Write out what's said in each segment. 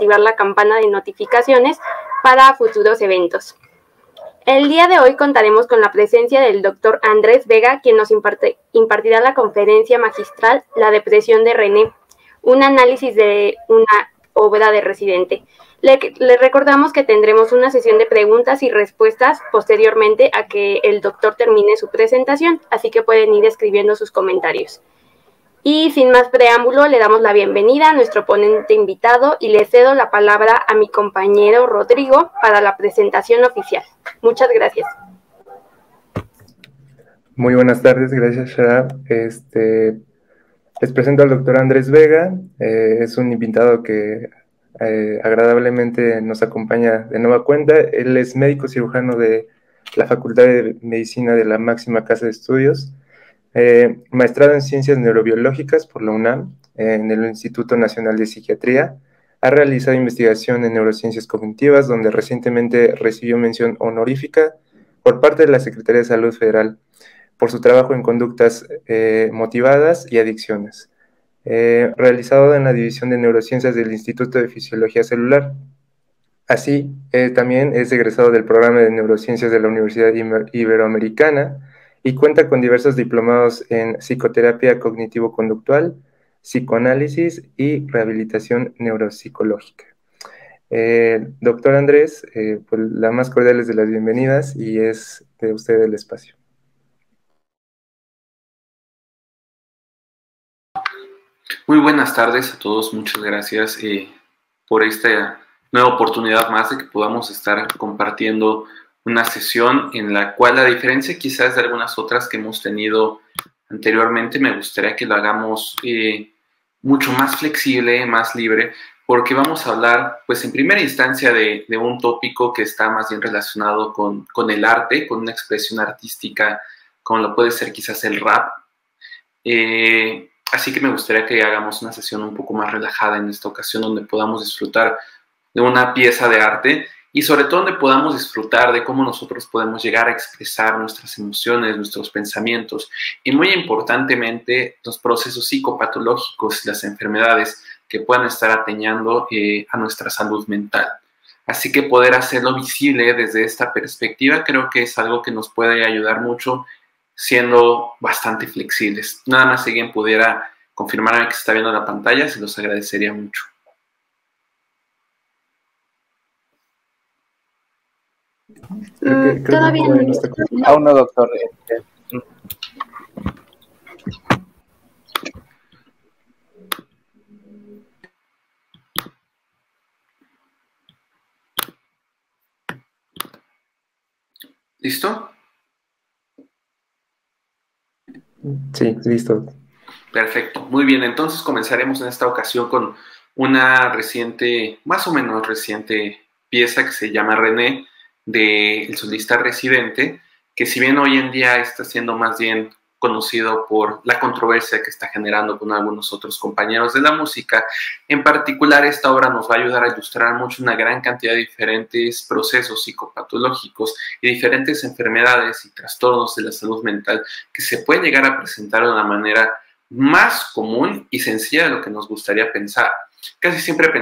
activar la campana de notificaciones para futuros eventos. El día de hoy contaremos con la presencia del doctor Andrés Vega, quien nos impartirá la conferencia magistral La depresión de René, un análisis de una obra de Residente. Le recordamos que tendremos una sesión de preguntas y respuestas posteriormente a que el doctor termine su presentación, así que pueden ir escribiendo sus comentarios. Y sin más preámbulo, le damos la bienvenida a nuestro ponente invitado y le cedo la palabra a mi compañero Rodrigo para la presentación oficial. Muchas gracias. Muy buenas tardes, gracias Shara. Les presento al doctor Andrés Vega, es un invitado que agradablemente nos acompaña de nueva cuenta. Él es médico cirujano de la Facultad de Medicina de la máxima casa de estudios, maestrado en Ciencias Neurobiológicas por la UNAM, en el Instituto Nacional de Psiquiatría. Ha realizado investigación en neurociencias cognitivas, donde recientemente recibió mención honorífica por parte de la Secretaría de Salud Federal por su trabajo en conductas motivadas y adicciones, realizado en la División de Neurociencias del Instituto de Fisiología Celular. Así, también es egresado del programa de Neurociencias de la Universidad Iberoamericana y cuenta con diversos diplomados en psicoterapia cognitivo-conductual, psicoanálisis y rehabilitación neuropsicológica. Doctor Andrés, pues la más cordiales de las bienvenidas y es de usted el espacio. Muy buenas tardes a todos, muchas gracias por esta nueva oportunidad más de que podamos estar compartiendo una sesión en la cual, a diferencia quizás de algunas otras que hemos tenido anteriormente, me gustaría que lo hagamos mucho más flexible, más libre, porque vamos a hablar, pues en primera instancia, de un tópico que está más bien relacionado con el arte, con una expresión artística, como lo puede ser quizás el rap. Así que me gustaría que hagamos una sesión un poco más relajada en esta ocasión, donde podamos disfrutar de una pieza de arte y sobre todo donde podamos disfrutar de cómo nosotros podemos llegar a expresar nuestras emociones, nuestros pensamientos y muy importantemente los procesos psicopatológicos y las enfermedades que puedan estar atañendo a nuestra salud mental. Así que poder hacerlo visible desde esta perspectiva creo que es algo que nos puede ayudar mucho, siendo bastante flexibles. Nada más si alguien pudiera confirmarme que se está viendo la pantalla, se los agradecería mucho. Todavía no está. Aún no, doctor. ¿Listo? Sí, listo. Perfecto, muy bien. Entonces comenzaremos en esta ocasión con una reciente, más o menos reciente pieza que se llama René, del solista Residente, que si bien hoy en día está siendo más bien conocido por la controversia que está generando con algunos otros compañeros de la música, en particular esta obra nos va a ayudar a ilustrar mucho una gran cantidad de diferentes procesos psicopatológicos y diferentes enfermedades y trastornos de la salud mental que se pueden llegar a presentar de una manera más común y sencilla de lo que nos gustaría pensar. Casi siempre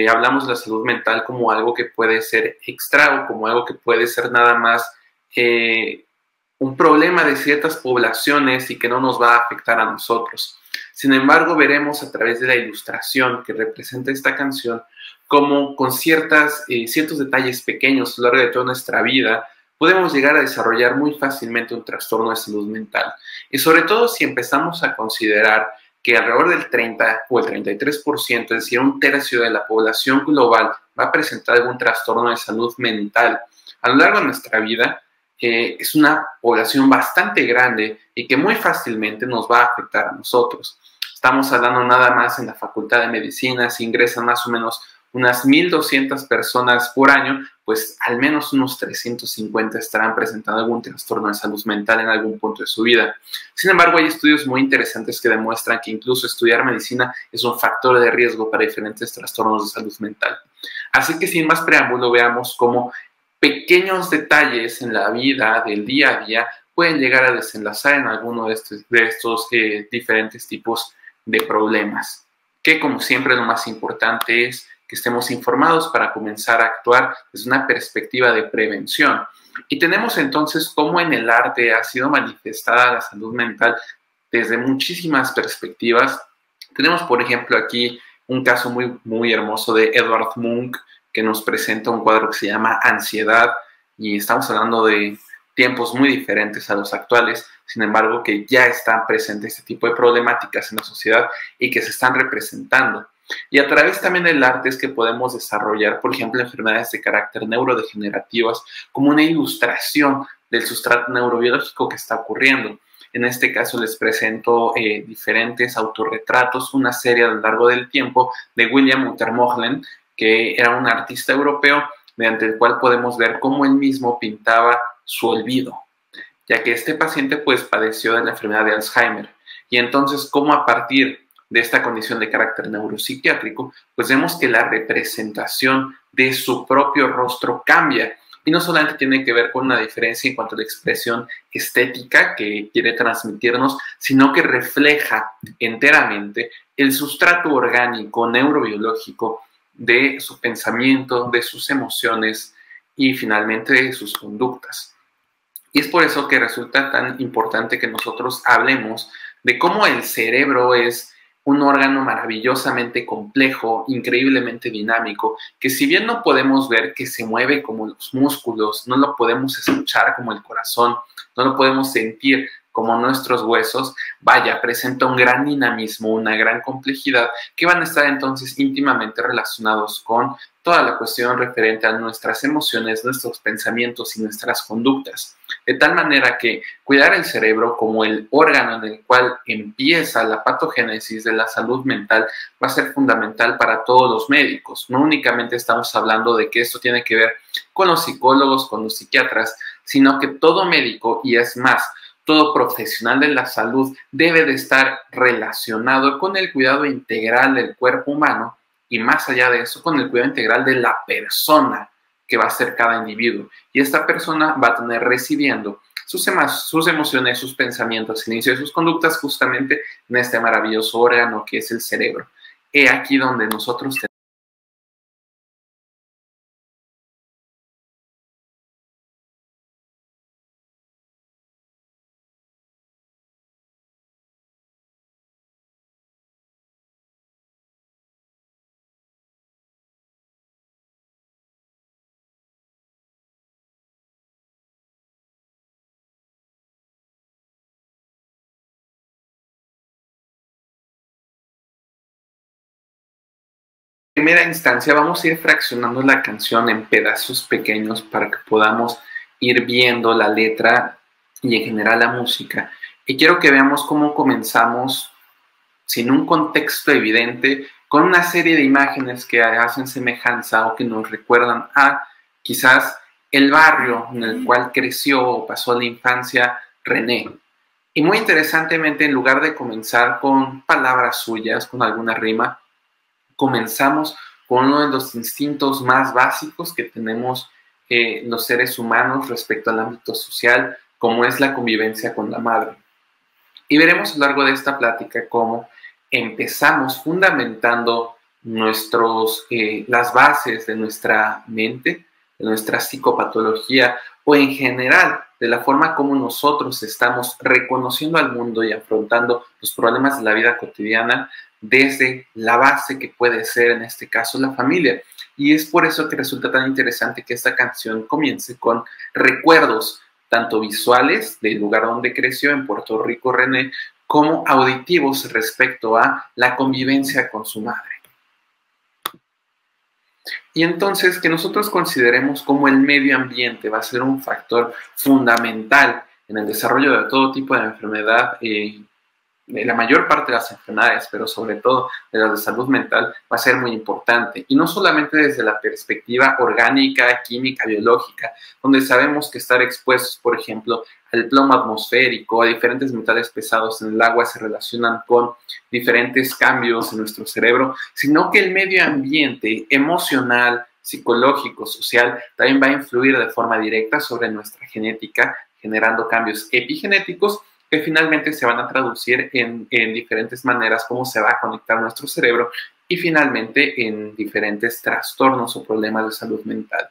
hablamos de la salud mental como algo que puede ser extra o como algo que puede ser nada más un problema de ciertas poblaciones y que no nos va a afectar a nosotros. Sin embargo, veremos a través de la ilustración que representa esta canción cómo con ciertos detalles pequeños a lo largo de toda nuestra vida podemos llegar a desarrollar muy fácilmente un trastorno de salud mental. Y sobre todo si empezamos a considerar que alrededor del 30 o el 33%, es decir, un tercio de la población global va a presentar algún trastorno de salud mental a lo largo de nuestra vida, es una población bastante grande y que muy fácilmente nos va a afectar a nosotros. Estamos hablando nada más en la Facultad de Medicina, si ingresan más o menos unas 1,200 personas por año, pues al menos unos 350 estarán presentando algún trastorno de salud mental en algún punto de su vida. Sin embargo, hay estudios muy interesantes que demuestran que incluso estudiar medicina es un factor de riesgo para diferentes trastornos de salud mental. Así que sin más preámbulo, veamos cómo pequeños detalles en la vida del día a día pueden llegar a desenlazar en alguno de estos diferentes tipos de problemas. Que como siempre lo más importante es que estemos informados para comenzar a actuar desde una perspectiva de prevención. Y tenemos entonces cómo en el arte ha sido manifestada la salud mental desde muchísimas perspectivas. Tenemos, por ejemplo, aquí un caso muy hermoso de Edvard Munch, que nos presenta un cuadro que se llama Ansiedad, y estamos hablando de tiempos muy diferentes a los actuales, sin embargo, que ya están presentes este tipo de problemáticas en la sociedad y que se están representando. Y a través también del arte es que podemos desarrollar, por ejemplo, enfermedades de carácter neurodegenerativas como una ilustración del sustrato neurobiológico que está ocurriendo. En este caso les presento diferentes autorretratos, una serie a lo largo del tiempo de William Utermohlen, que era un artista europeo, mediante el cual podemos ver cómo él mismo pintaba su olvido, ya que este paciente pues padeció de la enfermedad de Alzheimer. Y entonces, cómo a partir de esta condición de carácter neuropsiquiátrico, pues vemos que la representación de su propio rostro cambia. Y no solamente tiene que ver con una diferencia en cuanto a la expresión estética que quiere transmitirnos, sino que refleja enteramente el sustrato orgánico neurobiológico de su pensamiento, de sus emociones y finalmente de sus conductas. Y es por eso que resulta tan importante que nosotros hablemos de cómo el cerebro es un órgano maravillosamente complejo, increíblemente dinámico, que si bien no podemos ver que se mueve como los músculos, no lo podemos escuchar como el corazón, no lo podemos sentir como nuestros huesos, vaya, presenta un gran dinamismo, una gran complejidad, que van a estar entonces íntimamente relacionados con toda la cuestión referente a nuestras emociones, nuestros pensamientos y nuestras conductas. De tal manera que cuidar el cerebro como el órgano en el cual empieza la patogénesis de la salud mental va a ser fundamental para todos los médicos. No únicamente estamos hablando de que esto tiene que ver con los psicólogos, con los psiquiatras, sino que todo médico, y es más, todo profesional de la salud debe de estar relacionado con el cuidado integral del cuerpo humano y más allá de eso, con el cuidado integral de la persona que va a ser cada individuo. Y esta persona va a tener recibiendo sus emociones, sus pensamientos, el inicio de sus conductas justamente en este maravilloso órgano que es el cerebro. He aquí donde nosotros tenemos. En primera instancia vamos a ir fraccionando la canción en pedazos pequeños para que podamos ir viendo la letra y en general la música. Y quiero que veamos cómo comenzamos sin un contexto evidente, con una serie de imágenes que hacen semejanza o que nos recuerdan a quizás el barrio en el cual creció o pasó la infancia René. Y muy interesantemente, en lugar de comenzar con palabras suyas, con alguna rima, comenzamos con uno de los instintos más básicos que tenemos los seres humanos respecto al ámbito social, como es la convivencia con la madre. Y veremos a lo largo de esta plática cómo empezamos fundamentando las bases de nuestra mente, de nuestra psicopatología o en general de la forma como nosotros estamos reconociendo al mundo y afrontando los problemas de la vida cotidiana desde la base que puede ser en este caso la familia. Y es por eso que resulta tan interesante que esta canción comience con recuerdos tanto visuales del lugar donde creció en Puerto Rico René, como auditivos respecto a la convivencia con su madre. Y entonces que nosotros consideremos cómo el medio ambiente va a ser un factor fundamental en el desarrollo de todo tipo de enfermedad, de la mayor parte de las enfermedades, pero sobre todo de las de salud mental, va a ser muy importante. Y no solamente desde la perspectiva orgánica, química, biológica, donde sabemos que estar expuestos, por ejemplo, al plomo atmosférico, a diferentes metales pesados en el agua se relacionan con diferentes cambios en nuestro cerebro, sino que el medio ambiente emocional, psicológico, social, también va a influir de forma directa sobre nuestra genética, generando cambios epigenéticos que finalmente se van a traducir en diferentes maneras cómo se va a conectar nuestro cerebro y finalmente en diferentes trastornos o problemas de salud mental.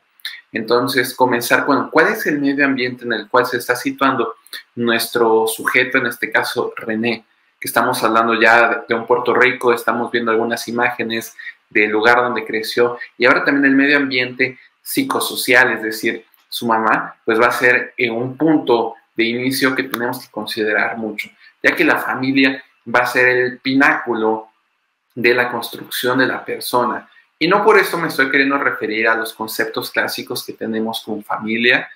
Entonces, comenzar con cuál es el medio ambiente en el cual se está situando nuestro sujeto, en este caso René, que estamos hablando ya de un Puerto Rico, estamos viendo algunas imágenes del lugar donde creció, y ahora también el medio ambiente psicosocial, es decir, su mamá, pues va a ser un punto de inicio que tenemos que considerar mucho, ya que la familia va a ser el pináculo de la construcción de la persona. Y no por eso me estoy queriendo referir a los conceptos clásicos que tenemos con familia,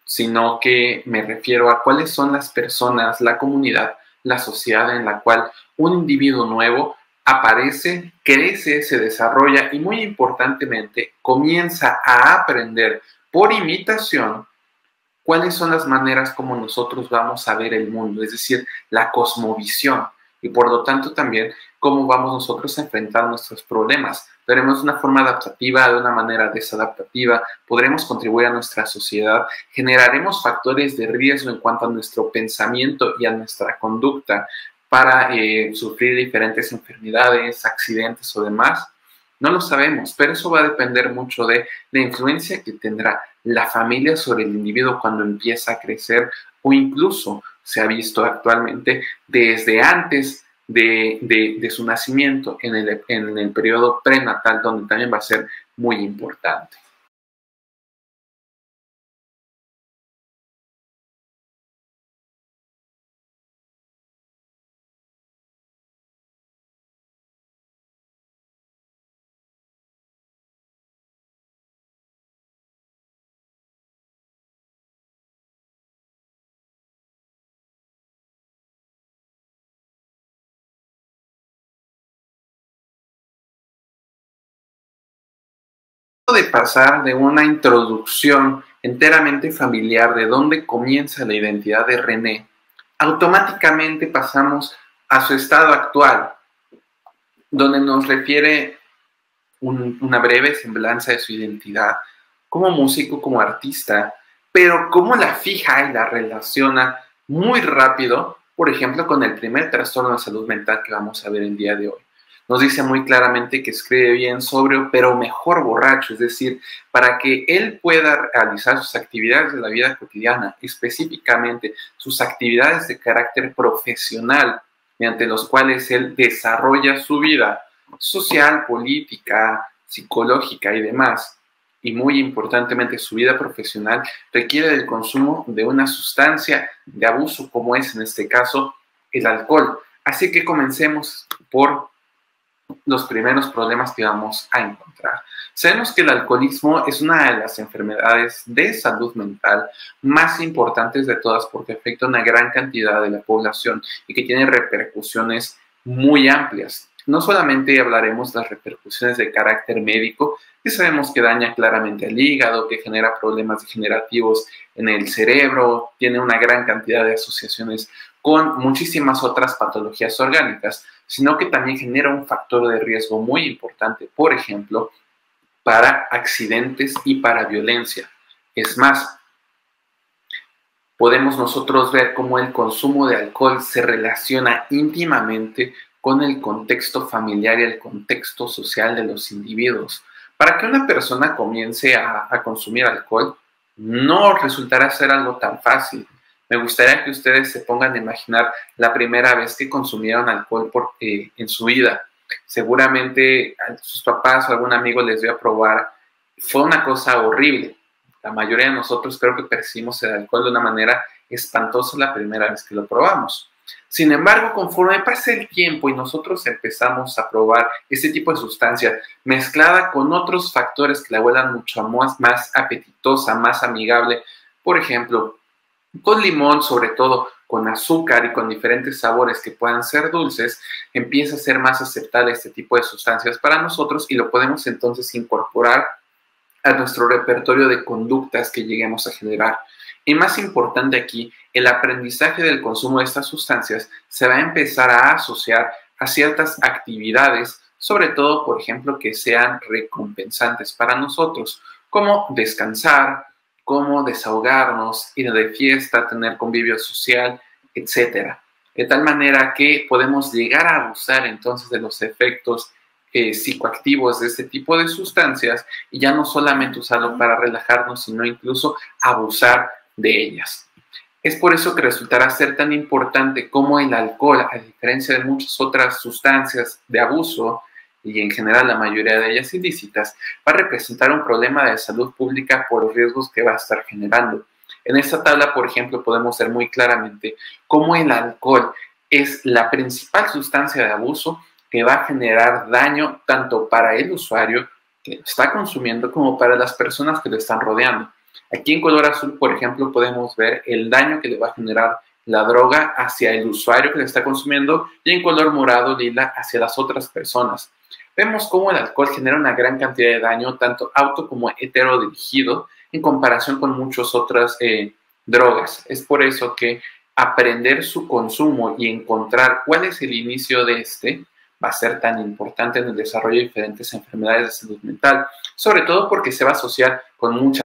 sino que me refiero a cuáles son las personas, la comunidad, la sociedad en la cual un individuo nuevo aparece, crece, se desarrolla y muy importantemente comienza a aprender por imitación cuáles son las maneras como nosotros vamos a ver el mundo, es decir, la cosmovisión, y por lo tanto también cómo vamos nosotros a enfrentar nuestros problemas. Veremos de una forma adaptativa, de una manera desadaptativa, podremos contribuir a nuestra sociedad, generaremos factores de riesgo en cuanto a nuestro pensamiento y a nuestra conducta para sufrir diferentes enfermedades, accidentes o demás. No lo sabemos, pero eso va a depender mucho de la influencia que tendrá la familia sobre el individuo cuando empieza a crecer, o incluso se ha visto actualmente desde antes de su nacimiento, en el periodo prenatal, donde también va a ser muy importante. De pasar de una introducción enteramente familiar de dónde comienza la identidad de René, automáticamente pasamos a su estado actual, donde nos refiere una breve semblanza de su identidad como músico, como artista, pero cómo la fija y la relaciona muy rápido, por ejemplo, con el primer trastorno de salud mental que vamos a ver el día de hoy. Nos dice muy claramente que escribe bien sobrio, pero mejor borracho, es decir, para que él pueda realizar sus actividades de la vida cotidiana, específicamente sus actividades de carácter profesional, mediante los cuales él desarrolla su vida social, política, psicológica y demás, y muy importantemente su vida profesional, requiere del consumo de una sustancia de abuso como es en este caso el alcohol. Así que comencemos por los primeros problemas que vamos a encontrar. Sabemos que el alcoholismo es una de las enfermedades de salud mental más importantes de todas porque afecta a una gran cantidad de la población y que tiene repercusiones muy amplias. No solamente hablaremos de las repercusiones de carácter médico, que sabemos que daña claramente al hígado, que genera problemas degenerativos en el cerebro, tiene una gran cantidad de asociaciones con muchísimas otras patologías orgánicas, sino que también genera un factor de riesgo muy importante, por ejemplo, para accidentes y para violencia. Es más, podemos nosotros ver cómo el consumo de alcohol se relaciona íntimamente con el contexto familiar y el contexto social de los individuos. Para que una persona comience a consumir alcohol, no resultará ser algo tan fácil. Me gustaría que ustedes se pongan a imaginar la primera vez que consumieron alcohol en su vida. Seguramente a sus papás o algún amigo les dio a probar. Fue una cosa horrible. La mayoría de nosotros creo que percibimos el alcohol de una manera espantosa la primera vez que lo probamos. Sin embargo, conforme pasa el tiempo y nosotros empezamos a probar este tipo de sustancia mezclada con otros factores que la vuelvan mucho más apetitosa, más amigable, por ejemplo, con limón, sobre todo con azúcar y con diferentes sabores que puedan ser dulces, empieza a ser más aceptable este tipo de sustancias para nosotros y lo podemos entonces incorporar a nuestro repertorio de conductas que lleguemos a generar. Y más importante aquí, el aprendizaje del consumo de estas sustancias se va a empezar a asociar a ciertas actividades, sobre todo, por ejemplo, que sean recompensantes para nosotros, como descansar, como desahogarnos, ir de fiesta, tener convivio social, etc. de tal manera que podemos llegar a abusar entonces de los efectos psicoactivos de este tipo de sustancias y ya no solamente usarlo para relajarnos, sino incluso abusar de ellas. Es por eso que resultará ser tan importante como el alcohol, a diferencia de muchas otras sustancias de abuso, y en general la mayoría de ellas ilícitas, va a representar un problema de salud pública por los riesgos que va a estar generando. En esta tabla, por ejemplo, podemos ver muy claramente cómo el alcohol es la principal sustancia de abuso que va a generar daño tanto para el usuario que lo está consumiendo como para las personas que lo están rodeando. Aquí en color azul, por ejemplo, podemos ver el daño que le va a generar la droga hacia el usuario que la está consumiendo y en color morado lila hacia las otras personas. Vemos cómo el alcohol genera una gran cantidad de daño, tanto auto como heterodirigido, en comparación con muchas otras drogas. Es por eso que aprender su consumo y encontrar cuál es el inicio de este va a ser tan importante en el desarrollo de diferentes enfermedades de salud mental, sobre todo porque se va a asociar con muchas.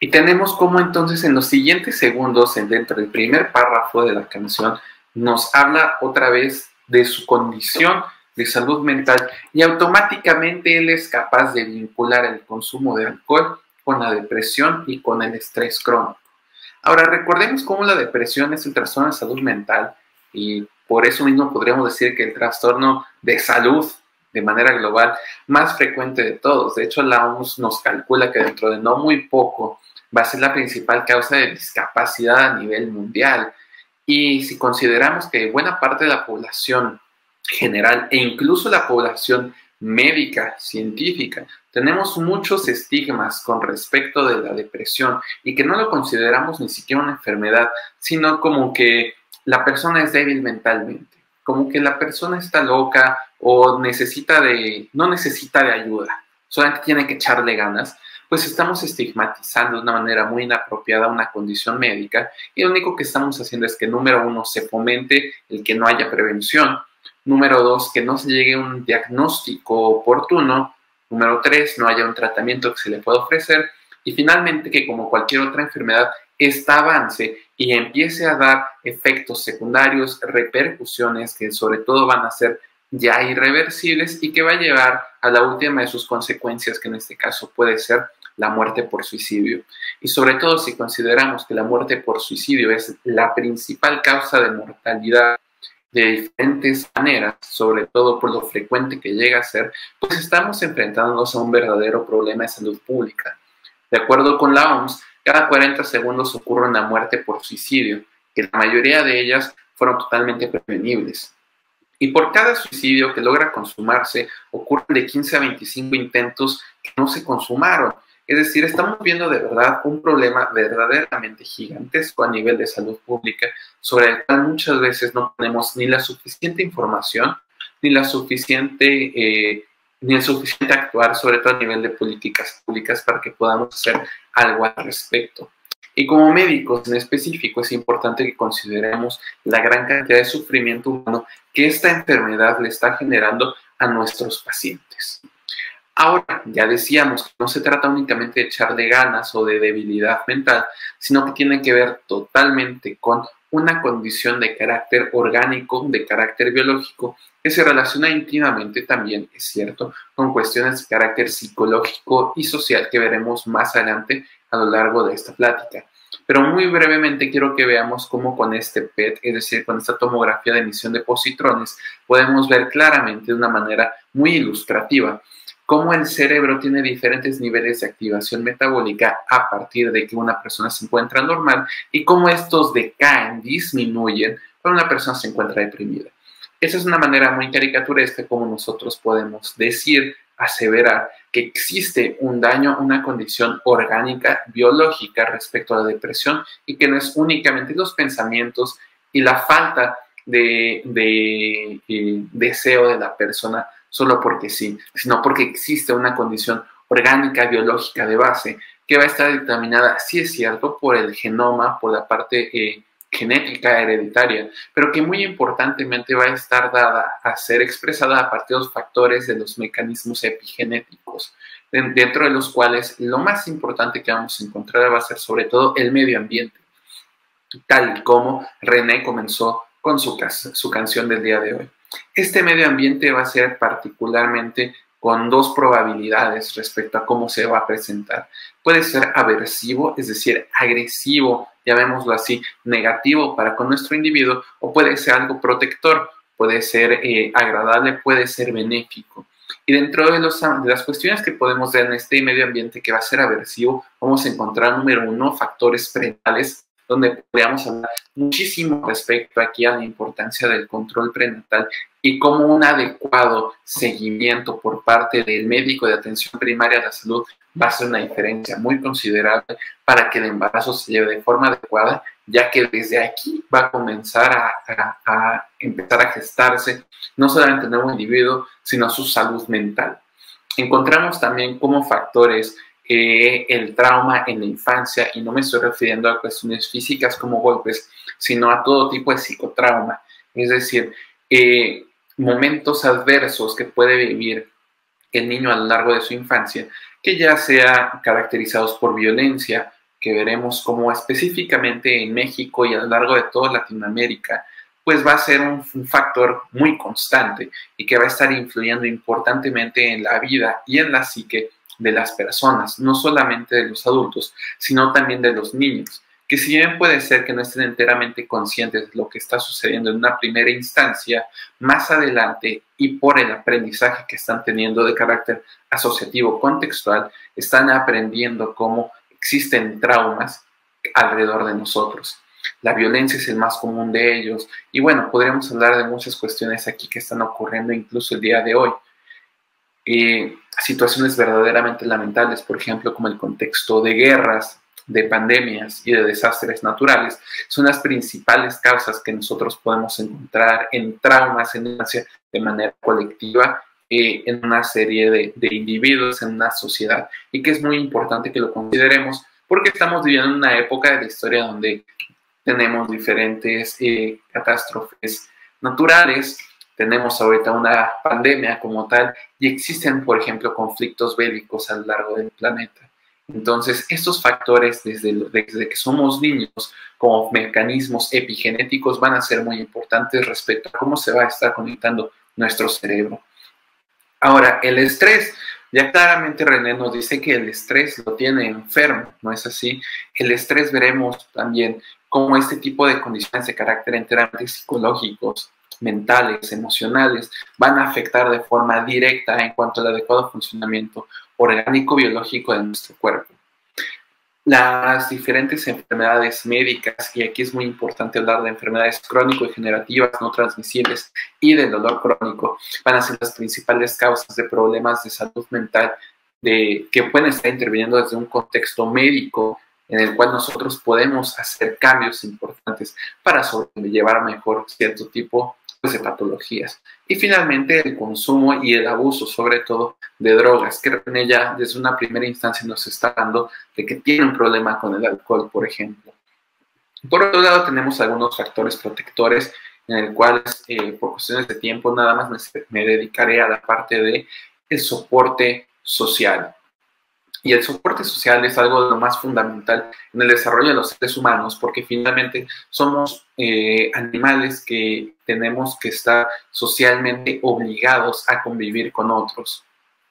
Y tenemos como entonces en los siguientes segundos, dentro del primer párrafo de la canción, nos habla otra vez de su condición de salud mental y automáticamente él es capaz de vincular el consumo de alcohol con la depresión y con el estrés crónico. Ahora, recordemos cómo la depresión es el trastorno de salud mental y por eso mismo podríamos decir que el trastorno de salud de manera global más frecuente de todos. De hecho, la OMS nos calcula que dentro de no muy poco va a ser la principal causa de discapacidad a nivel mundial. Y si consideramos que buena parte de la población general e incluso la población médica, científica, tenemos muchos estigmas con respecto de la depresión y que no lo consideramos ni siquiera una enfermedad, sino como que la persona es débil mentalmente, como que la persona está loca o no necesita de ayuda, solamente tiene que echarle ganas, pues estamos estigmatizando de una manera muy inapropiada una condición médica y lo único que estamos haciendo es que, número uno, se fomente el que no haya prevención, número dos, que no se llegue a un diagnóstico oportuno, número tres, no haya un tratamiento que se le pueda ofrecer y finalmente que, como cualquier otra enfermedad, esta avance y empiece a dar efectos secundarios, repercusiones que sobre todo van a ser ya irreversibles y que va a llevar a la última de sus consecuencias, que en este caso puede ser la muerte por suicidio. Y sobre todo si consideramos que la muerte por suicidio es la principal causa de mortalidad de diferentes maneras, sobre todo por lo frecuente que llega a ser, pues estamos enfrentándonos a un verdadero problema de salud pública. De acuerdo con la OMS, cada 40 segundos ocurre una muerte por suicidio, que la mayoría de ellas fueron totalmente prevenibles. Y por cada suicidio que logra consumarse, ocurren de 15 a 25 intentos que no se consumaron. Es decir, estamos viendo de verdad un problema verdaderamente gigantesco a nivel de salud pública, sobre el cual muchas veces no tenemos ni la suficiente información, ni el suficiente actuar, sobre todo a nivel de políticas públicas, para que podamos hacer algo al respecto. Y como médicos en específico es importante que consideremos la gran cantidad de sufrimiento humano que esta enfermedad le está generando a nuestros pacientes. Ahora, ya decíamos que no se trata únicamente de echarle ganas o de debilidad mental, sino que tiene que ver totalmente con una condición de carácter orgánico, de carácter biológico, que se relaciona íntimamente también, es cierto, con cuestiones de carácter psicológico y social que veremos más adelante a lo largo de esta plática. Pero muy brevemente quiero que veamos cómo con este PET, es decir, con esta tomografía de emisión de positrones, podemos ver claramente de una manera muy ilustrativa cómo el cerebro tiene diferentes niveles de activación metabólica a partir de que una persona se encuentra normal y cómo estos decaen, disminuyen cuando una persona se encuentra deprimida. Esa es una manera muy caricaturesca como nosotros podemos decir, aseverar que existe un daño, una condición orgánica, biológica respecto a la depresión y que no es únicamente los pensamientos y la falta de deseo de la persona solo porque sí, sino porque existe una condición orgánica, biológica de base que va a estar determinada, sí es cierto, por el genoma, por la parte genética hereditaria, pero que muy importantemente va a estar dada a ser expresada a partir de los factores de los mecanismos epigenéticos, dentro de los cuales lo más importante que vamos a encontrar va a ser sobre todo el medio ambiente, tal y como René comenzó con su canción del día de hoy. Este medio ambiente va a ser particularmente con dos probabilidades respecto a cómo se va a presentar. Puede ser aversivo, es decir, agresivo, llamémoslo así, negativo para con nuestro individuo, o puede ser algo protector, puede ser agradable, puede ser benéfico. Y dentro de las cuestiones que podemos ver en este medio ambiente que va a ser aversivo, vamos a encontrar, número uno, factores prenatales, donde podríamos hablar muchísimo respecto aquí a la importancia del control prenatal y cómo un adecuado seguimiento por parte del médico de atención primaria a la salud va a hacer una diferencia muy considerable para que el embarazo se lleve de forma adecuada, ya que desde aquí va a comenzar a empezar a gestarse no solamente el nuevo individuo, sino su salud mental. Encontramos también como factores el trauma en la infancia, y no me estoy refiriendo a cuestiones físicas como golpes, sino a todo tipo de psicotrauma, es decir, momentos adversos que puede vivir el niño a lo largo de su infancia, que ya sea caracterizados por violencia, que veremos como específicamente en México y a lo largo de toda Latinoamérica, pues va a ser un factor muy constante y que va a estar influyendo importantemente en la vida y en la psique de las personas, no solamente de los adultos, sino también de los niños, que si bien puede ser que no estén enteramente conscientes de lo que está sucediendo en una primera instancia, más adelante y por el aprendizaje que están teniendo de carácter asociativo contextual, están aprendiendo cómo existen traumas alrededor de nosotros. La violencia es el más común de ellos, y bueno, podríamos hablar de muchas cuestiones aquí que están ocurriendo incluso el día de hoy. Situaciones verdaderamente lamentables, por ejemplo, como el contexto de guerras, de pandemias y de desastres naturales, son las principales causas que nosotros podemos encontrar en traumas en infancia de manera colectiva en una serie de individuos, en una sociedad, y que es muy importante que lo consideremos porque estamos viviendo en una época de la historia donde tenemos diferentes catástrofes naturales. Tenemos ahorita una pandemia como tal y existen, por ejemplo, conflictos bélicos a lo largo del planeta. Entonces, estos factores desde que somos niños como mecanismos epigenéticos van a ser muy importantes respecto a cómo se va a estar conectando nuestro cerebro. Ahora, el estrés. Ya claramente René nos dice que el estrés lo tiene enfermo, ¿no es así? El estrés veremos también cómo este tipo de condiciones de carácter enteramente psicológicos, mentales, emocionales, van a afectar de forma directa en cuanto al adecuado funcionamiento orgánico-biológico de nuestro cuerpo. Las diferentes enfermedades médicas, y aquí es muy importante hablar de enfermedades crónico-degenerativas no transmisibles y del dolor crónico, van a ser las principales causas de problemas de salud mental que pueden estar interviniendo desde un contexto médico en el cual nosotros podemos hacer cambios importantes para sobrellevar mejor cierto tipo de patologías. Y finalmente el consumo y el abuso, sobre todo de drogas, que René ya desde una primera instancia nos está dando de que tiene un problema con el alcohol, por ejemplo. Por otro lado, tenemos algunos factores protectores en el cual, por cuestiones de tiempo, nada más me dedicaré a la parte de el soporte social. Y el soporte social es algo de lo más fundamental en el desarrollo de los seres humanos, porque finalmente somos animales que tenemos que estar socialmente obligados a convivir con otros.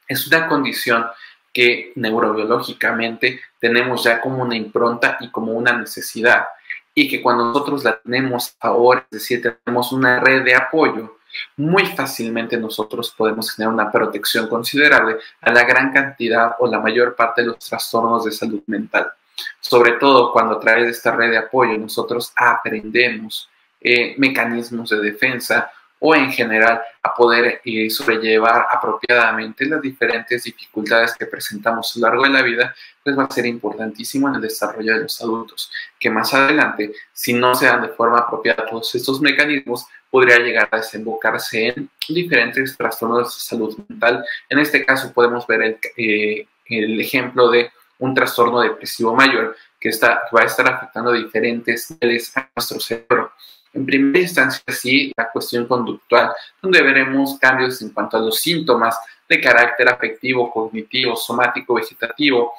Es una condición que neurobiológicamente tenemos ya como una impronta y como una necesidad, y que cuando nosotros la tenemos ahora, es decir, tenemos una red de apoyo, muy fácilmente nosotros podemos tener una protección considerable a la gran cantidad o la mayor parte de los trastornos de salud mental. Sobre todo cuando a través de esta red de apoyo nosotros aprendemos mecanismos de defensa o en general a poder sobrellevar apropiadamente las diferentes dificultades que presentamos a lo largo de la vida, pues va a ser importantísimo en el desarrollo de los adultos, que más adelante, si no se dan de forma apropiada todos estos mecanismos, podría llegar a desembocarse en diferentes trastornos de salud mental. En este caso podemos ver el ejemplo de un trastorno depresivo mayor, que va a estar afectando diferentes niveles a nuestro cerebro. En primera instancia, sí, la cuestión conductual, donde veremos cambios en cuanto a los síntomas de carácter afectivo, cognitivo, somático, vegetativo,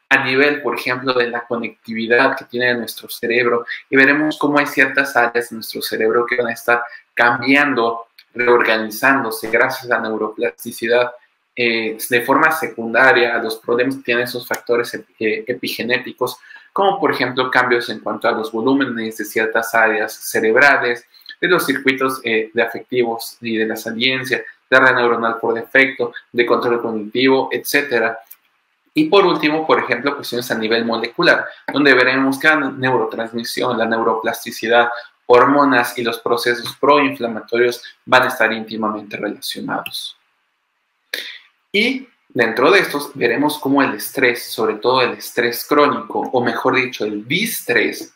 a nivel, por ejemplo, de la conectividad que tiene nuestro cerebro, y veremos cómo hay ciertas áreas de nuestro cerebro que van a estar cambiando, reorganizándose gracias a la neuroplasticidad de forma secundaria a los problemas que tienen esos factores epigenéticos, como por ejemplo cambios en cuanto a los volúmenes de ciertas áreas cerebrales, de los circuitos de afectivos y de la saliencia, de red neuronal por defecto, de control cognitivo, etcétera. Y por último, por ejemplo, cuestiones a nivel molecular, donde veremos que la neurotransmisión, la neuroplasticidad, hormonas y los procesos proinflamatorios van a estar íntimamente relacionados. Y dentro de estos veremos cómo el estrés, sobre todo el estrés crónico, o mejor dicho, el distrés,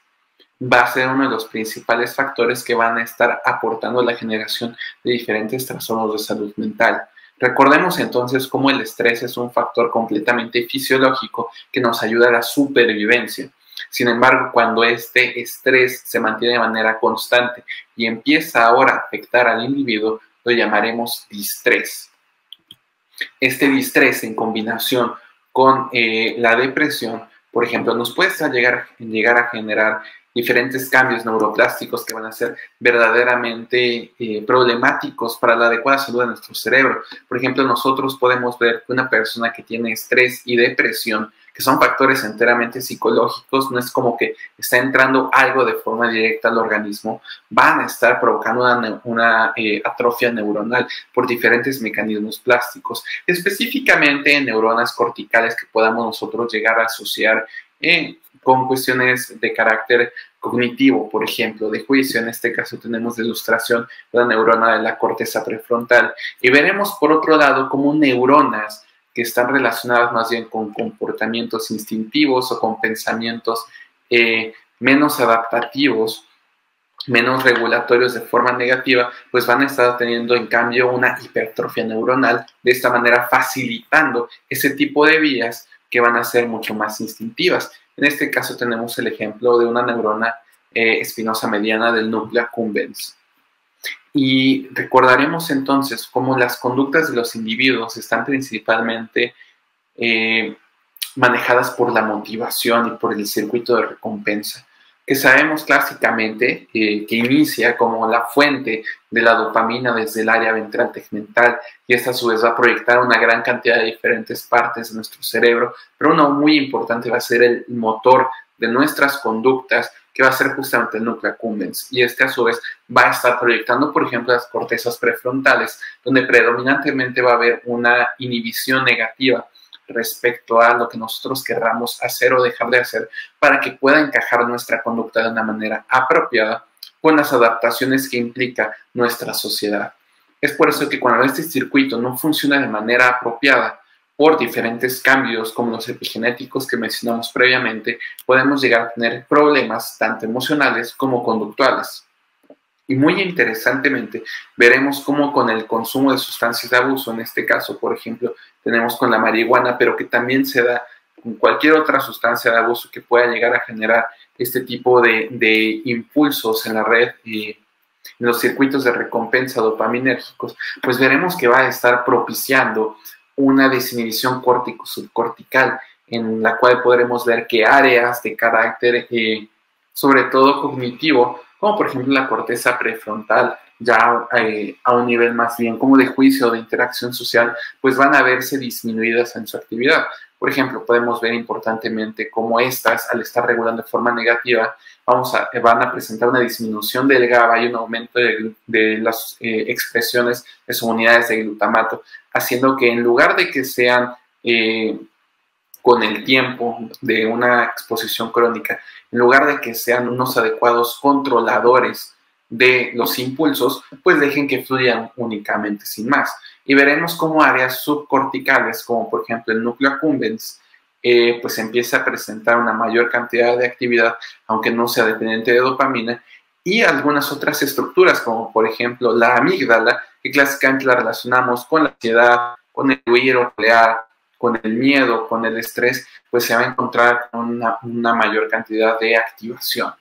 va a ser uno de los principales factores que van a estar aportando la generación de diferentes trastornos de salud mental. Recordemos entonces cómo el estrés es un factor completamente fisiológico que nos ayuda a la supervivencia. Sin embargo, cuando este estrés se mantiene de manera constante y empieza ahora a afectar al individuo, lo llamaremos distrés. Este distrés en combinación con la depresión, por ejemplo, nos puede llegar a generar diferentes cambios neuroplásticos que van a ser verdaderamente problemáticos para la adecuada salud de nuestro cerebro. Por ejemplo, nosotros podemos ver que una persona que tiene estrés y depresión, que son factores enteramente psicológicos, no es como que está entrando algo de forma directa al organismo, van a estar provocando una atrofia neuronal por diferentes mecanismos plásticos, específicamente en neuronas corticales que podamos nosotros llegar a asociar con cuestiones de carácter cognitivo, por ejemplo, de juicio. En este caso tenemos de ilustración la neurona de la corteza prefrontal. Y veremos por otro lado cómo neuronas que están relacionadas más bien con comportamientos instintivos o con pensamientos menos adaptativos, menos regulatorios de forma negativa, pues van a estar teniendo en cambio una hipertrofia neuronal, de esta manera facilitando ese tipo de vías que van a ser mucho más instintivas. En este caso tenemos el ejemplo de una neurona espinosa mediana del núcleo accumbens. Y recordaremos entonces cómo las conductas de los individuos están principalmente manejadas por la motivación y por el circuito de recompensa, que sabemos clásicamente que inicia como la fuente de la dopamina desde el área ventral tegmental, y esta a su vez va a proyectar una gran cantidad de diferentes partes de nuestro cerebro, pero uno muy importante va a ser el motor de nuestras conductas, que va a ser justamente el núcleo accumbens, y este a su vez va a estar proyectando, por ejemplo, las cortezas prefrontales, donde predominantemente va a haber una inhibición negativa respecto a lo que nosotros querramos hacer o dejar de hacer para que pueda encajar nuestra conducta de una manera apropiada con las adaptaciones que implica nuestra sociedad. Es por eso que cuando este circuito no funciona de manera apropiada por diferentes cambios como los epigenéticos que mencionamos previamente, podemos llegar a tener problemas tanto emocionales como conductuales. Y muy interesantemente, veremos cómo con el consumo de sustancias de abuso, en este caso, por ejemplo, tenemos con la marihuana, pero que también se da con cualquier otra sustancia de abuso que pueda llegar a generar este tipo de impulsos en la red y en los circuitos de recompensa dopaminérgicos, pues veremos que va a estar propiciando una desinhibición córtico-subcortical, en la cual podremos ver que áreas de carácter, sobre todo cognitivo, como por ejemplo la corteza prefrontal, ya a un nivel más bien como de juicio o de interacción social, pues van a verse disminuidas en su actividad. Por ejemplo, podemos ver importantemente cómo estas, al estar regulando de forma negativa, van a presentar una disminución del GABA y un aumento de las expresiones de subunidades de glutamato, haciendo que en lugar de que sean con el tiempo de una exposición crónica, en lugar de que sean unos adecuados controladores de los impulsos, pues dejen que fluyan únicamente sin más. Y veremos cómo áreas subcorticales, como por ejemplo el núcleo accumbens, pues empieza a presentar una mayor cantidad de actividad, aunque no sea dependiente de dopamina, y algunas otras estructuras, como por ejemplo la amígdala, que clásicamente la relacionamos con la ansiedad, con el huir o pelear, con el miedo, con el estrés, pues se va a encontrar con una mayor cantidad de activación.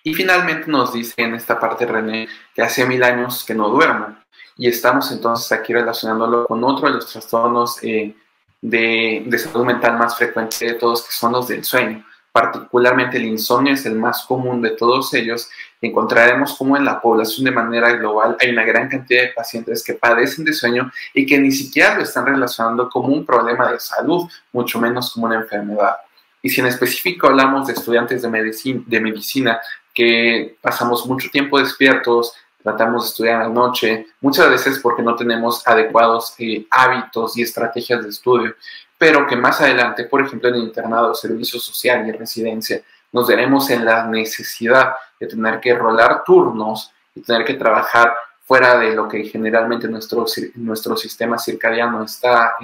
Y finalmente nos dice en esta parte René que hace 1000 años que no duermo. Y estamos entonces aquí relacionándolo con otro de los trastornos de salud mental más frecuentes de todos, que son los del sueño. Particularmente el insomnio es el más común de todos ellos. Encontraremos como en la población de manera global hay una gran cantidad de pacientes que padecen de sueño y que ni siquiera lo están relacionando como un problema de salud, mucho menos como una enfermedad. Y si en específico hablamos de estudiantes de medicina que pasamos mucho tiempo despiertos, tratamos de estudiar a la noche, muchas veces porque no tenemos adecuados hábitos y estrategias de estudio, pero que más adelante, por ejemplo, en el internado, servicio social y residencia, nos veremos en la necesidad de tener que rolar turnos y tener que trabajar fuera de lo que generalmente nuestro sistema circadiano está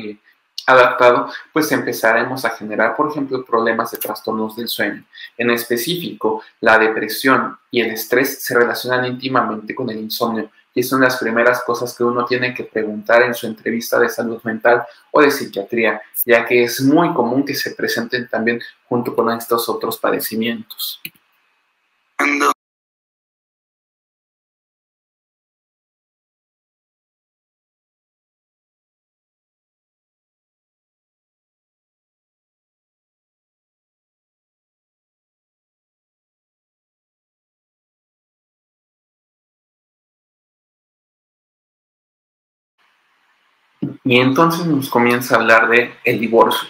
adaptado, pues empezaremos a generar, por ejemplo, problemas de trastornos del sueño. En específico, la depresión y el estrés se relacionan íntimamente con el insomnio y son las primeras cosas que uno tiene que preguntar en su entrevista de salud mental o de psiquiatría, ya que es muy común que se presenten también junto con estos otros padecimientos. Y entonces nos comienza a hablar de el divorcio.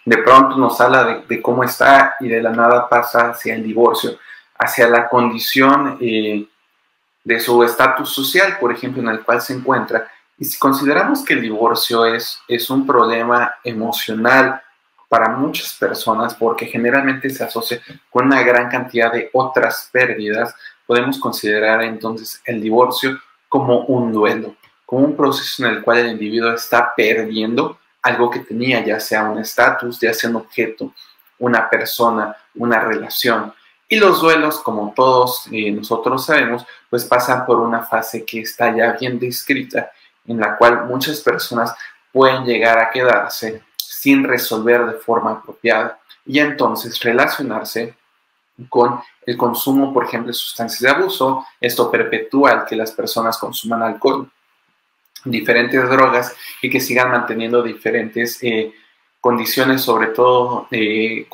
De pronto nos habla de cómo está y de la nada pasa hacia el divorcio, hacia la condición de su estatus social, por ejemplo, en el cual se encuentra. Y si consideramos que el divorcio es un problema emocional para muchas personas, porque generalmente se asocia con una gran cantidad de otras pérdidas, podemos considerar entonces el divorcio como un duelo, como un proceso en el cual el individuo está perdiendo algo que tenía, ya sea un estatus, ya sea un objeto, una persona, una relación. Y los duelos, como todos nosotros sabemos, pues pasan por una fase que está ya bien descrita, en la cual muchas personas pueden llegar a quedarse sin resolver de forma apropiada y entonces relacionarse con el consumo, por ejemplo, de sustancias de abuso. Esto perpetúa el que las personas consuman alcohol, diferentes drogas y que sigan manteniendo diferentes condiciones, sobre todo de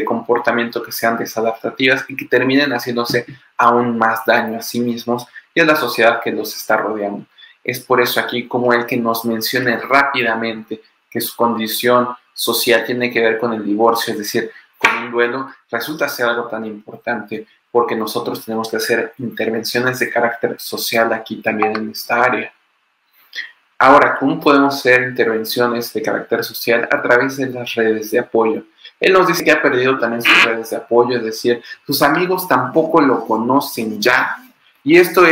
comportamiento que sean desadaptativas y que terminen haciéndose aún más daño a sí mismos y a la sociedad que los está rodeando. Es por eso aquí como el que nos mencione rápidamente que su condición social tiene que ver con el divorcio, es decir, con un duelo, resulta ser algo tan importante porque nosotros tenemos que hacer intervenciones de carácter social aquí también en esta área. Ahora, ¿cómo podemos hacer intervenciones de carácter social? A través de las redes de apoyo. Él nos dice que ha perdido también sus redes de apoyo, es decir, sus amigos tampoco lo conocen ya. Y esto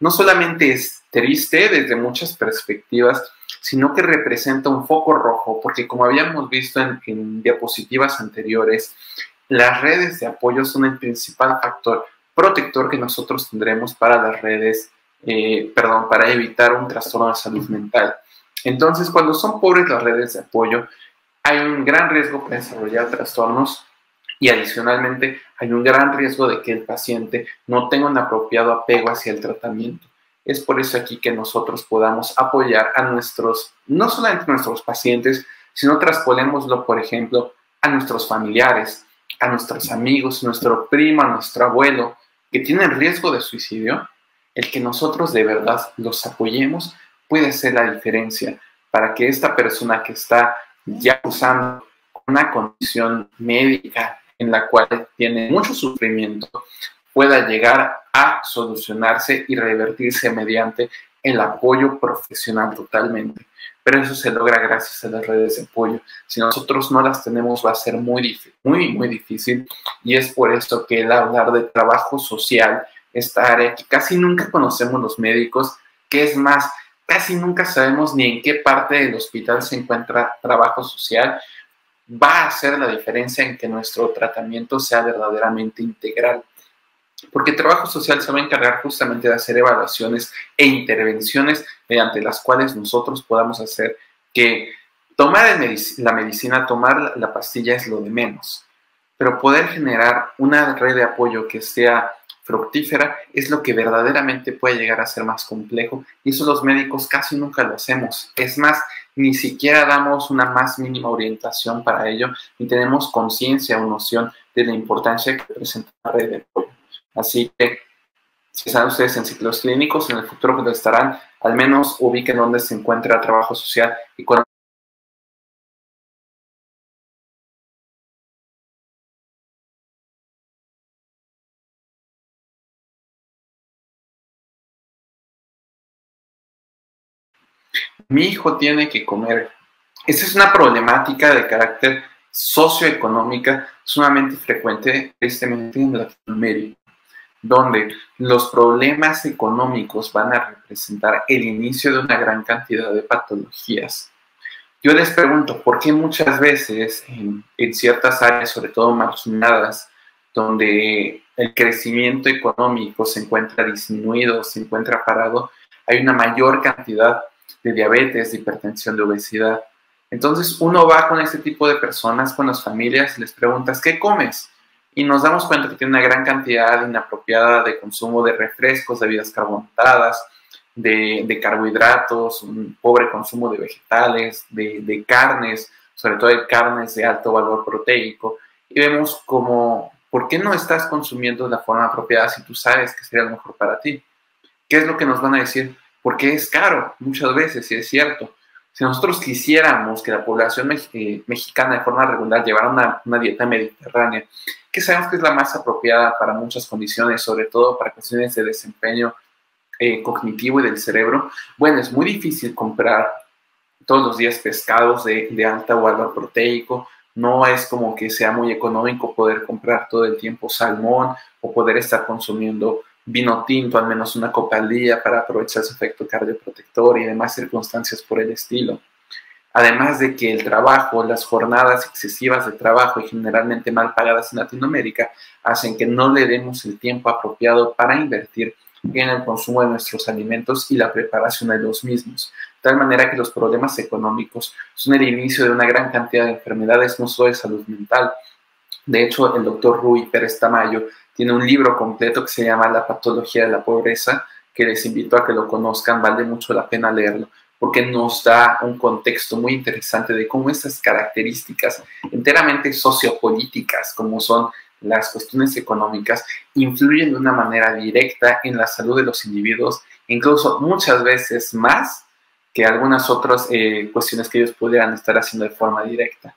no solamente es triste desde muchas perspectivas, sino que representa un foco rojo, porque como habíamos visto en diapositivas anteriores, las redes de apoyo son el principal factor protector que nosotros tendremos para las redes para evitar un trastorno de salud mental. Entonces, cuando son pobres las redes de apoyo, hay un gran riesgo para desarrollar trastornos y adicionalmente hay un gran riesgo de que el paciente no tenga un apropiado apego hacia el tratamiento. Es por eso aquí que nosotros podamos apoyar a no solamente a nuestros pacientes, sino traspolémoslo, por ejemplo, a nuestros familiares, a nuestros amigos, nuestro primo, a nuestro abuelo, que tienen riesgo de suicidio. El que nosotros de verdad los apoyemos puede hacer la diferencia para que esta persona que está ya usando una condición médica en la cual tiene mucho sufrimiento pueda llegar a solucionarse y revertirse mediante el apoyo profesional totalmente. Pero eso se logra gracias a las redes de apoyo. Si nosotros no las tenemos va a ser muy difícil y es por eso que el hablar de trabajo social, esta área que casi nunca conocemos los médicos, que es más, casi nunca sabemos ni en qué parte del hospital se encuentra trabajo social, va a hacer la diferencia en que nuestro tratamiento sea verdaderamente integral. Porque el trabajo social se va a encargar justamente de hacer evaluaciones e intervenciones mediante las cuales nosotros podamos hacer que Tomar la medicina, tomar la pastilla es lo de menos, pero poder generar una red de apoyo que sea fructífera es lo que verdaderamente puede llegar a ser más complejo, y eso los médicos casi nunca lo hacemos. Es más, ni siquiera damos una más mínima orientación para ello, ni tenemos conciencia o noción de la importancia que presenta la red de apoyo. Así que, si están ustedes en ciclos clínicos, en el futuro cuando estarán, al menos ubiquen dónde se encuentra el trabajo social y cuando. Mi hijo tiene que comer. Esta es una problemática de carácter socioeconómica sumamente frecuente, tristemente, en Latinoamérica, donde los problemas económicos van a representar el inicio de una gran cantidad de patologías. Yo les pregunto, ¿por qué muchas veces en ciertas áreas, sobre todo marginadas, donde el crecimiento económico se encuentra disminuido, se encuentra parado, hay una mayor cantidad de diabetes, de hipertensión, de obesidad? Entonces uno va con este tipo de personas, con las familias, y les preguntas, ¿qué comes? Y nos damos cuenta que tiene una gran cantidad inapropiada de consumo de refrescos, de bebidas carbonatadas, de carbohidratos, un pobre consumo de vegetales, de carnes, sobre todo de carnes de alto valor proteico, y vemos como, ¿por qué no estás consumiendo de la forma apropiada si tú sabes que sería lo mejor para ti? ¿Qué es lo que nos van a decir? Porque es caro, muchas veces, y es cierto. Si nosotros quisiéramos que la población mexicana de forma regular llevara una dieta mediterránea, que sabemos que es la más apropiada para muchas condiciones, sobre todo para cuestiones de desempeño cognitivo y del cerebro, bueno, es muy difícil comprar todos los días pescados de alta valor proteico. No es como que sea muy económico poder comprar todo el tiempo salmón o poder estar consumiendo vino tinto, al menos una copa al día, para aprovechar su efecto cardioprotector y demás circunstancias por el estilo. Además de que el trabajo, las jornadas excesivas de trabajo y generalmente mal pagadas en Latinoamérica hacen que no le demos el tiempo apropiado para invertir en el consumo de nuestros alimentos y la preparación de los mismos. De tal manera que los problemas económicos son el inicio de una gran cantidad de enfermedades, no solo de salud mental. De hecho, el doctor Rui Pérez Tamayo tiene un libro completo que se llama La patología de la pobreza, que les invito a que lo conozcan, vale mucho la pena leerlo, porque nos da un contexto muy interesante de cómo estas características enteramente sociopolíticas, como son las cuestiones económicas, influyen de una manera directa en la salud de los individuos, incluso muchas veces más que algunas otras cuestiones que ellos pudieran estar haciendo de forma directa.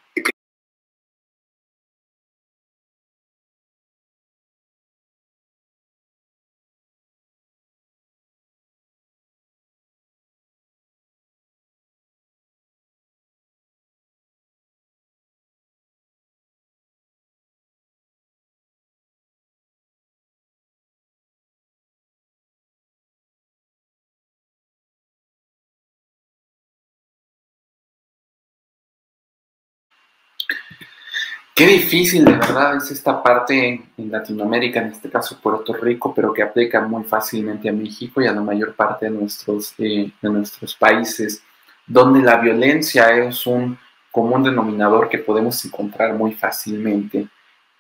Qué difícil de verdad es esta parte en Latinoamérica, en este caso Puerto Rico, pero que aplica muy fácilmente a México y a la mayor parte de nuestros países, donde la violencia es un común denominador que podemos encontrar muy fácilmente,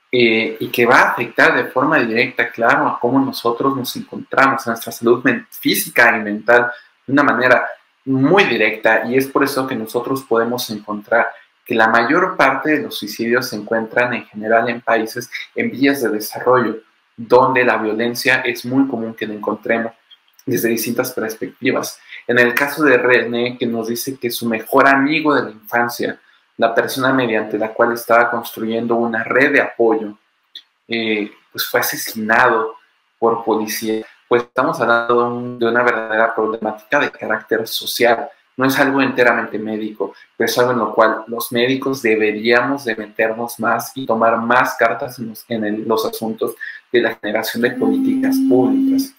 y que va a afectar de forma directa, claro, a cómo nosotros nos encontramos, a nuestra salud física y mental, de una manera muy directa, y es por eso que nosotros podemos encontrar que la mayor parte de los suicidios se encuentran en general en países en vías de desarrollo, donde la violencia es muy común que la encontremos desde distintas perspectivas. En el caso de René, que nos dice que su mejor amigo de la infancia, la persona mediante la cual estaba construyendo una red de apoyo, pues fue asesinado por policía, pues estamos hablando de una verdadera problemática de carácter social. No es algo enteramente médico, pero es algo en lo cual los médicos deberíamos de meternos más y tomar más cartas en los asuntos de la generación de políticas públicas.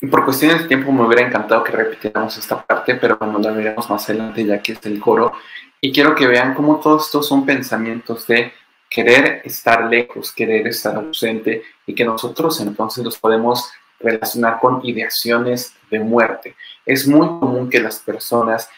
Por cuestiones de tiempo me hubiera encantado que repitiéramos esta parte, pero bueno, la veremos más adelante ya que es el coro. Y quiero que vean cómo todos estos son pensamientos de querer estar lejos, querer estar ausente, y que nosotros entonces los podemos relacionar con ideaciones de muerte. Es muy común que las personas,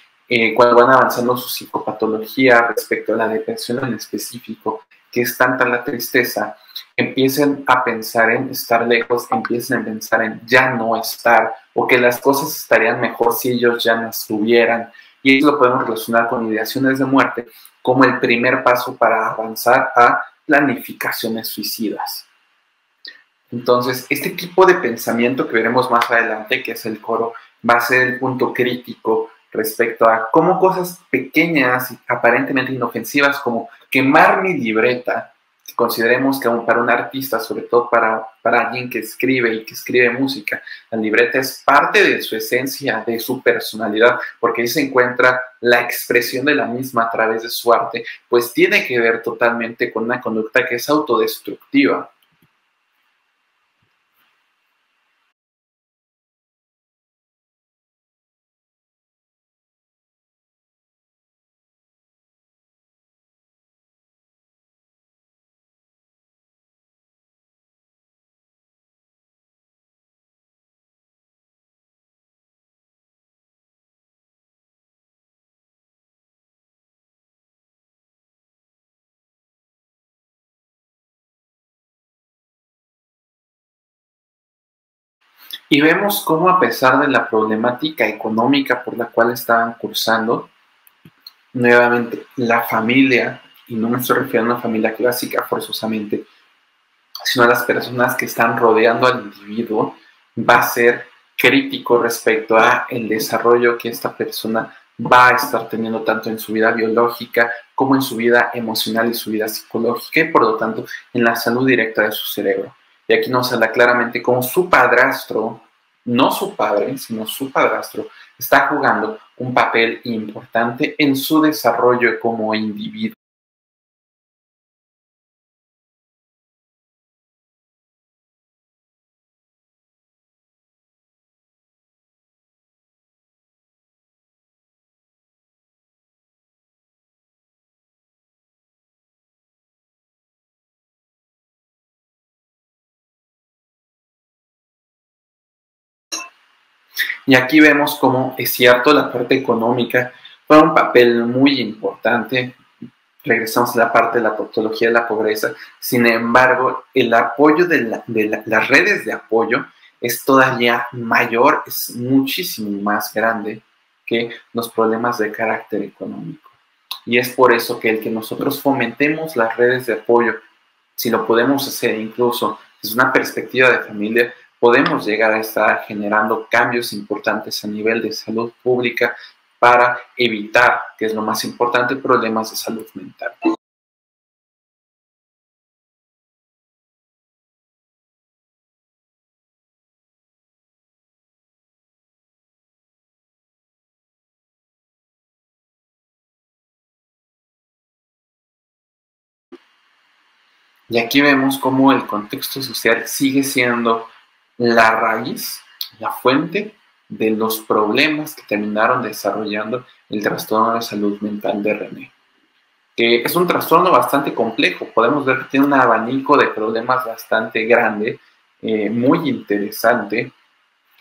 cuando van avanzando su psicopatología respecto a la depresión en específico, que es tanta la tristeza, empiecen a pensar en estar lejos, empiecen a pensar en ya no estar, o que las cosas estarían mejor si ellos ya no estuvieran. Y eso lo podemos relacionar con ideaciones de muerte como el primer paso para avanzar a planificaciones suicidas. Entonces, este tipo de pensamiento que veremos más adelante, que es el coro, va a ser el punto crítico respecto a cómo cosas pequeñas y aparentemente inofensivas como quemar mi libreta, que consideremos que aún para un artista, sobre todo para alguien que escribe y que escribe música, la libreta es parte de su esencia, de su personalidad, porque ahí se encuentra la expresión de la misma a través de su arte, pues tiene que ver totalmente con una conducta que es autodestructiva. Y vemos cómo a pesar de la problemática económica por la cual estaban cursando, nuevamente la familia, y no me estoy refiriendo a una familia clásica forzosamente, sino a las personas que están rodeando al individuo, va a ser crítico respecto a el desarrollo que esta persona va a estar teniendo tanto en su vida biológica como en su vida emocional y su vida psicológica, y por lo tanto en la salud directa de su cerebro. Y aquí nos habla claramente cómo su padrastro, no su padre, sino su padrastro, está jugando un papel importante en su desarrollo como individuo. Y aquí vemos cómo es cierto, la parte económica juega un papel muy importante. Regresamos a la parte de la patología de la pobreza. Sin embargo, el apoyo de las redes de apoyo es todavía mayor, es muchísimo más grande que los problemas de carácter económico. Y es por eso que el que nosotros fomentemos las redes de apoyo, si lo podemos hacer incluso desde una perspectiva de familia, podemos llegar a estar generando cambios importantes a nivel de salud pública para evitar, que es lo más importante, problemas de salud mental. Y aquí vemos cómo el contexto social sigue siendo la raíz, la fuente de los problemas que terminaron desarrollando el trastorno de salud mental de René. Que es un trastorno bastante complejo, podemos ver que tiene un abanico de problemas bastante grande, muy interesante,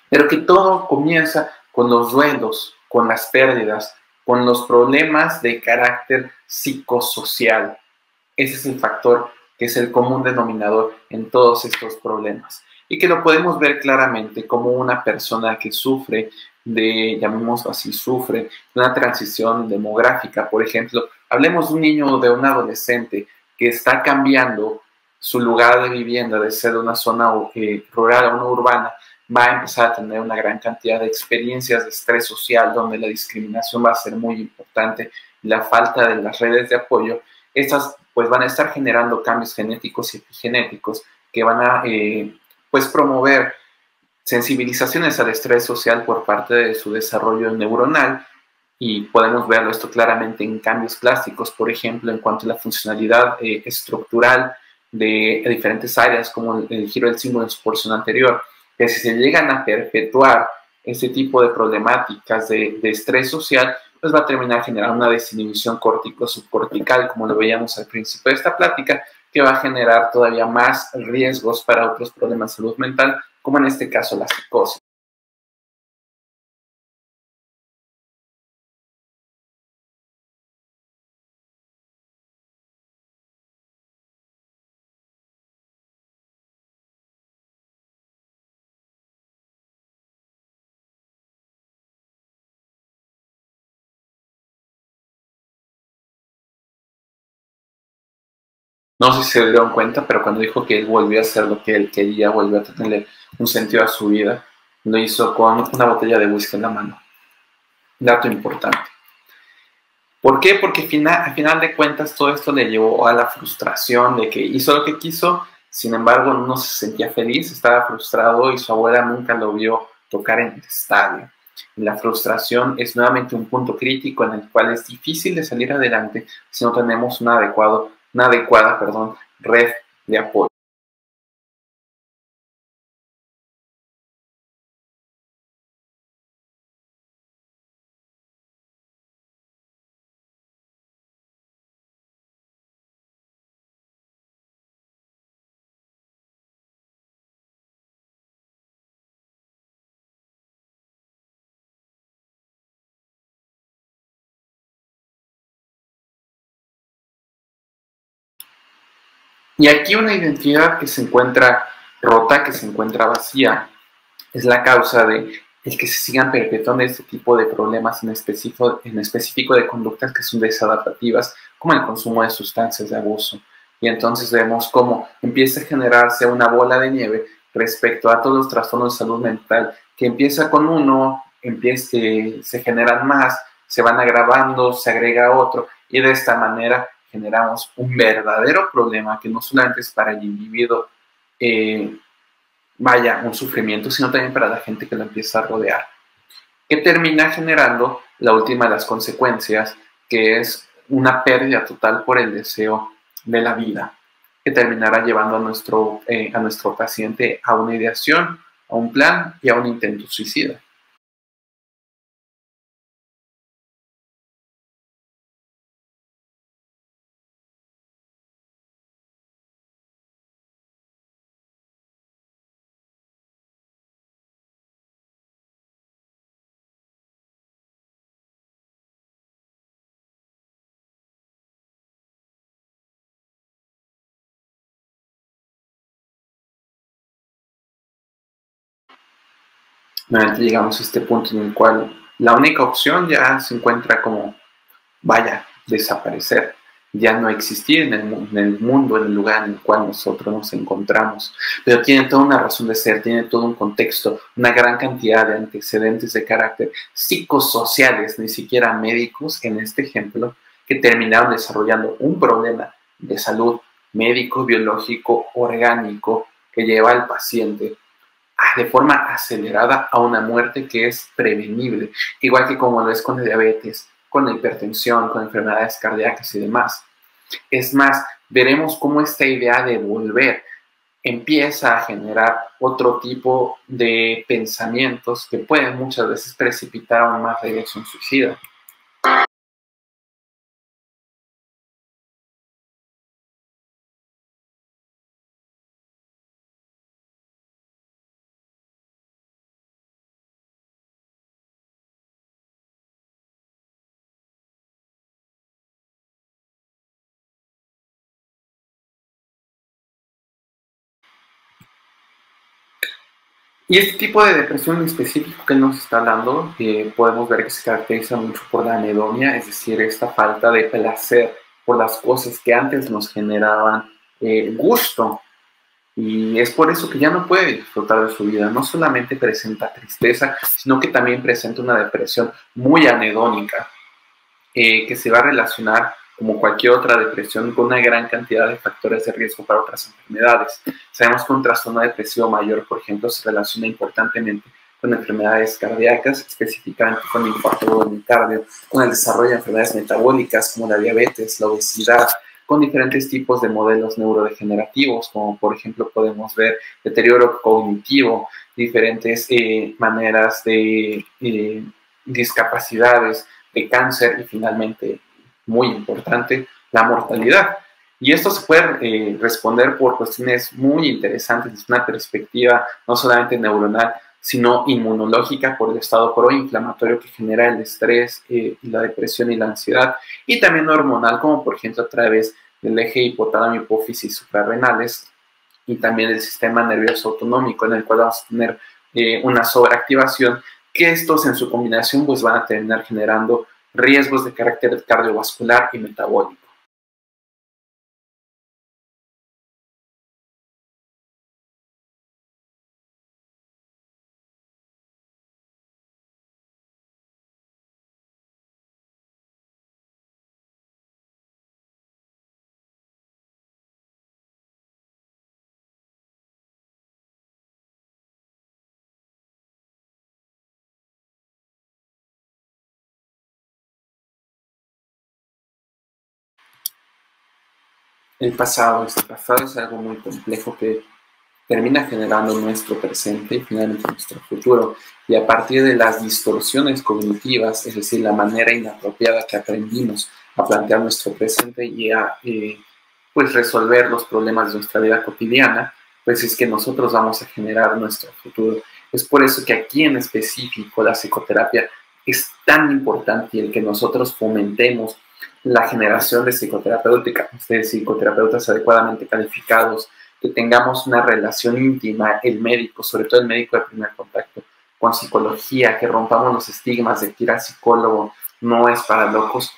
pero que todo comienza con los duelos, con las pérdidas, con los problemas de carácter psicosocial. Ese es el factor que es el común denominador en todos estos problemas. Y que lo podemos ver claramente como una persona que sufre de, llamémoslo así, sufre de una transición demográfica. Por ejemplo, hablemos de un niño o de un adolescente que está cambiando su lugar de vivienda de ser de una zona rural a una urbana, va a empezar a tener una gran cantidad de experiencias de estrés social donde la discriminación va a ser muy importante y la falta de las redes de apoyo. Estas pues van a estar generando cambios genéticos y epigenéticos que van a pues promover sensibilizaciones al estrés social por parte de su desarrollo neuronal, y podemos verlo esto claramente en cambios plásticos, por ejemplo, en cuanto a la funcionalidad estructural de diferentes áreas, como el giro del símbolo en su porción anterior, que si se llegan a perpetuar este tipo de problemáticas de estrés social, pues va a terminar generando una desinhibición córtico-subcortical, como lo veíamos al principio de esta plática, que va a generar todavía más riesgos para otros problemas de salud mental, como en este caso la psicosis. No sé si se dieron cuenta, pero cuando dijo que él volvió a hacer lo que él quería, volvió a tenerle un sentido a su vida, lo hizo con una botella de whisky en la mano. Dato importante. ¿Por qué? Porque a final de cuentas todo esto le llevó a la frustración de que hizo lo que quiso, sin embargo no se sentía feliz, estaba frustrado y su abuela nunca lo vio tocar en el estadio. La frustración es nuevamente un punto crítico en el cual es difícil de salir adelante si no tenemos una adecuada red de apoyo. Y aquí una identidad que se encuentra rota, que se encuentra vacía, es la causa de el que se sigan perpetuando este tipo de problemas en específico de conductas que son desadaptativas, como el consumo de sustancias de abuso. Y entonces vemos cómo empieza a generarse una bola de nieve respecto a todos los trastornos de salud mental, que empieza con uno, se generan más, se van agravando, se agrega otro, y de esta manera generamos un verdadero problema que no solamente es para el individuo, un sufrimiento, sino también para la gente que lo empieza a rodear, que termina generando la última de las consecuencias, que es una pérdida total por el deseo de la vida, que terminará llevando a nuestro paciente a una ideación, a un plan y a un intento suicida. Nuevamente llegamos a este punto en el cual la única opción ya se encuentra como, desaparecer, ya no existir en el mundo, en el lugar en el cual nosotros nos encontramos. Pero tiene toda una razón de ser, tiene todo un contexto, una gran cantidad de antecedentes de carácter psicosociales, ni siquiera médicos, en este ejemplo, que terminaron desarrollando un problema de salud médico, biológico, orgánico, que lleva al paciente de forma acelerada a una muerte que es prevenible, igual que como lo es con la diabetes, con la hipertensión, con enfermedades cardíacas y demás. Es más, veremos cómo esta idea de volver empieza a generar otro tipo de pensamientos que pueden muchas veces precipitar aún más la ideación suicida. Y este tipo de depresión en específico que él nos está hablando, podemos ver que se caracteriza mucho por la anedonia, es decir, esta falta de placer por las cosas que antes nos generaban gusto. Y es por eso que ya no puede disfrutar de su vida. No solamente presenta tristeza, sino que también presenta una depresión muy anedónica, que se va a relacionar, como cualquier otra depresión, con una gran cantidad de factores de riesgo para otras enfermedades. Sabemos que un trastorno depresivo mayor, por ejemplo, se relaciona importantemente con enfermedades cardíacas, específicamente con el infarto del miocardio, con el desarrollo de enfermedades metabólicas como la diabetes, la obesidad, con diferentes tipos de modelos neurodegenerativos, como por ejemplo podemos ver deterioro cognitivo, diferentes maneras de discapacidades, de cáncer y finalmente, muy importante, la mortalidad. Y esto se puede responder por cuestiones muy interesantes desde una perspectiva no solamente neuronal, sino inmunológica por el estado proinflamatorio que genera el estrés, y la depresión y la ansiedad, y también hormonal, como por ejemplo a través del eje hipotálamo, hipófisis suprarrenales, y también del sistema nervioso autonómico, en el cual vamos a tener una sobreactivación, que estos en su combinación pues van a terminar generando riesgos de carácter cardiovascular y metabólico. El pasado es algo muy complejo que termina generando nuestro presente y finalmente nuestro futuro. Y a partir de las distorsiones cognitivas, es decir, la manera inapropiada que aprendimos a plantear nuestro presente y a pues resolver los problemas de nuestra vida cotidiana, pues es que nosotros vamos a generar nuestro futuro. Es por eso que aquí en específico la psicoterapia es tan importante, y el que nosotros fomentemos la generación de psicoterapeutas adecuadamente calificados, que tengamos una relación íntima, el médico, sobre todo el médico de primer contacto, con psicología, que rompamos los estigmas de que ir al psicólogo no es para locos.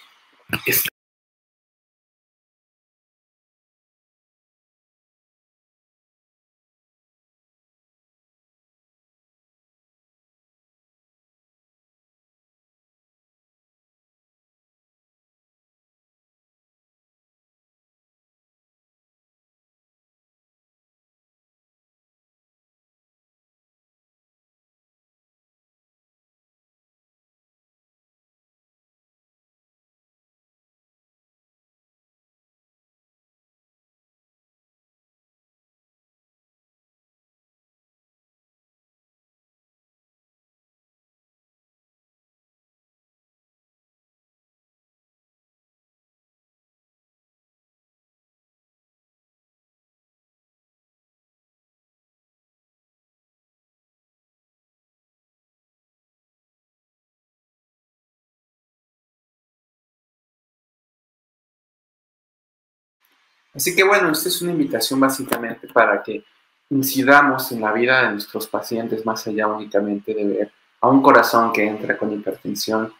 Así que bueno, esta es una invitación básicamente para que incidamos en la vida de nuestros pacientes más allá únicamente de ver a un corazón que entra con hipertensión.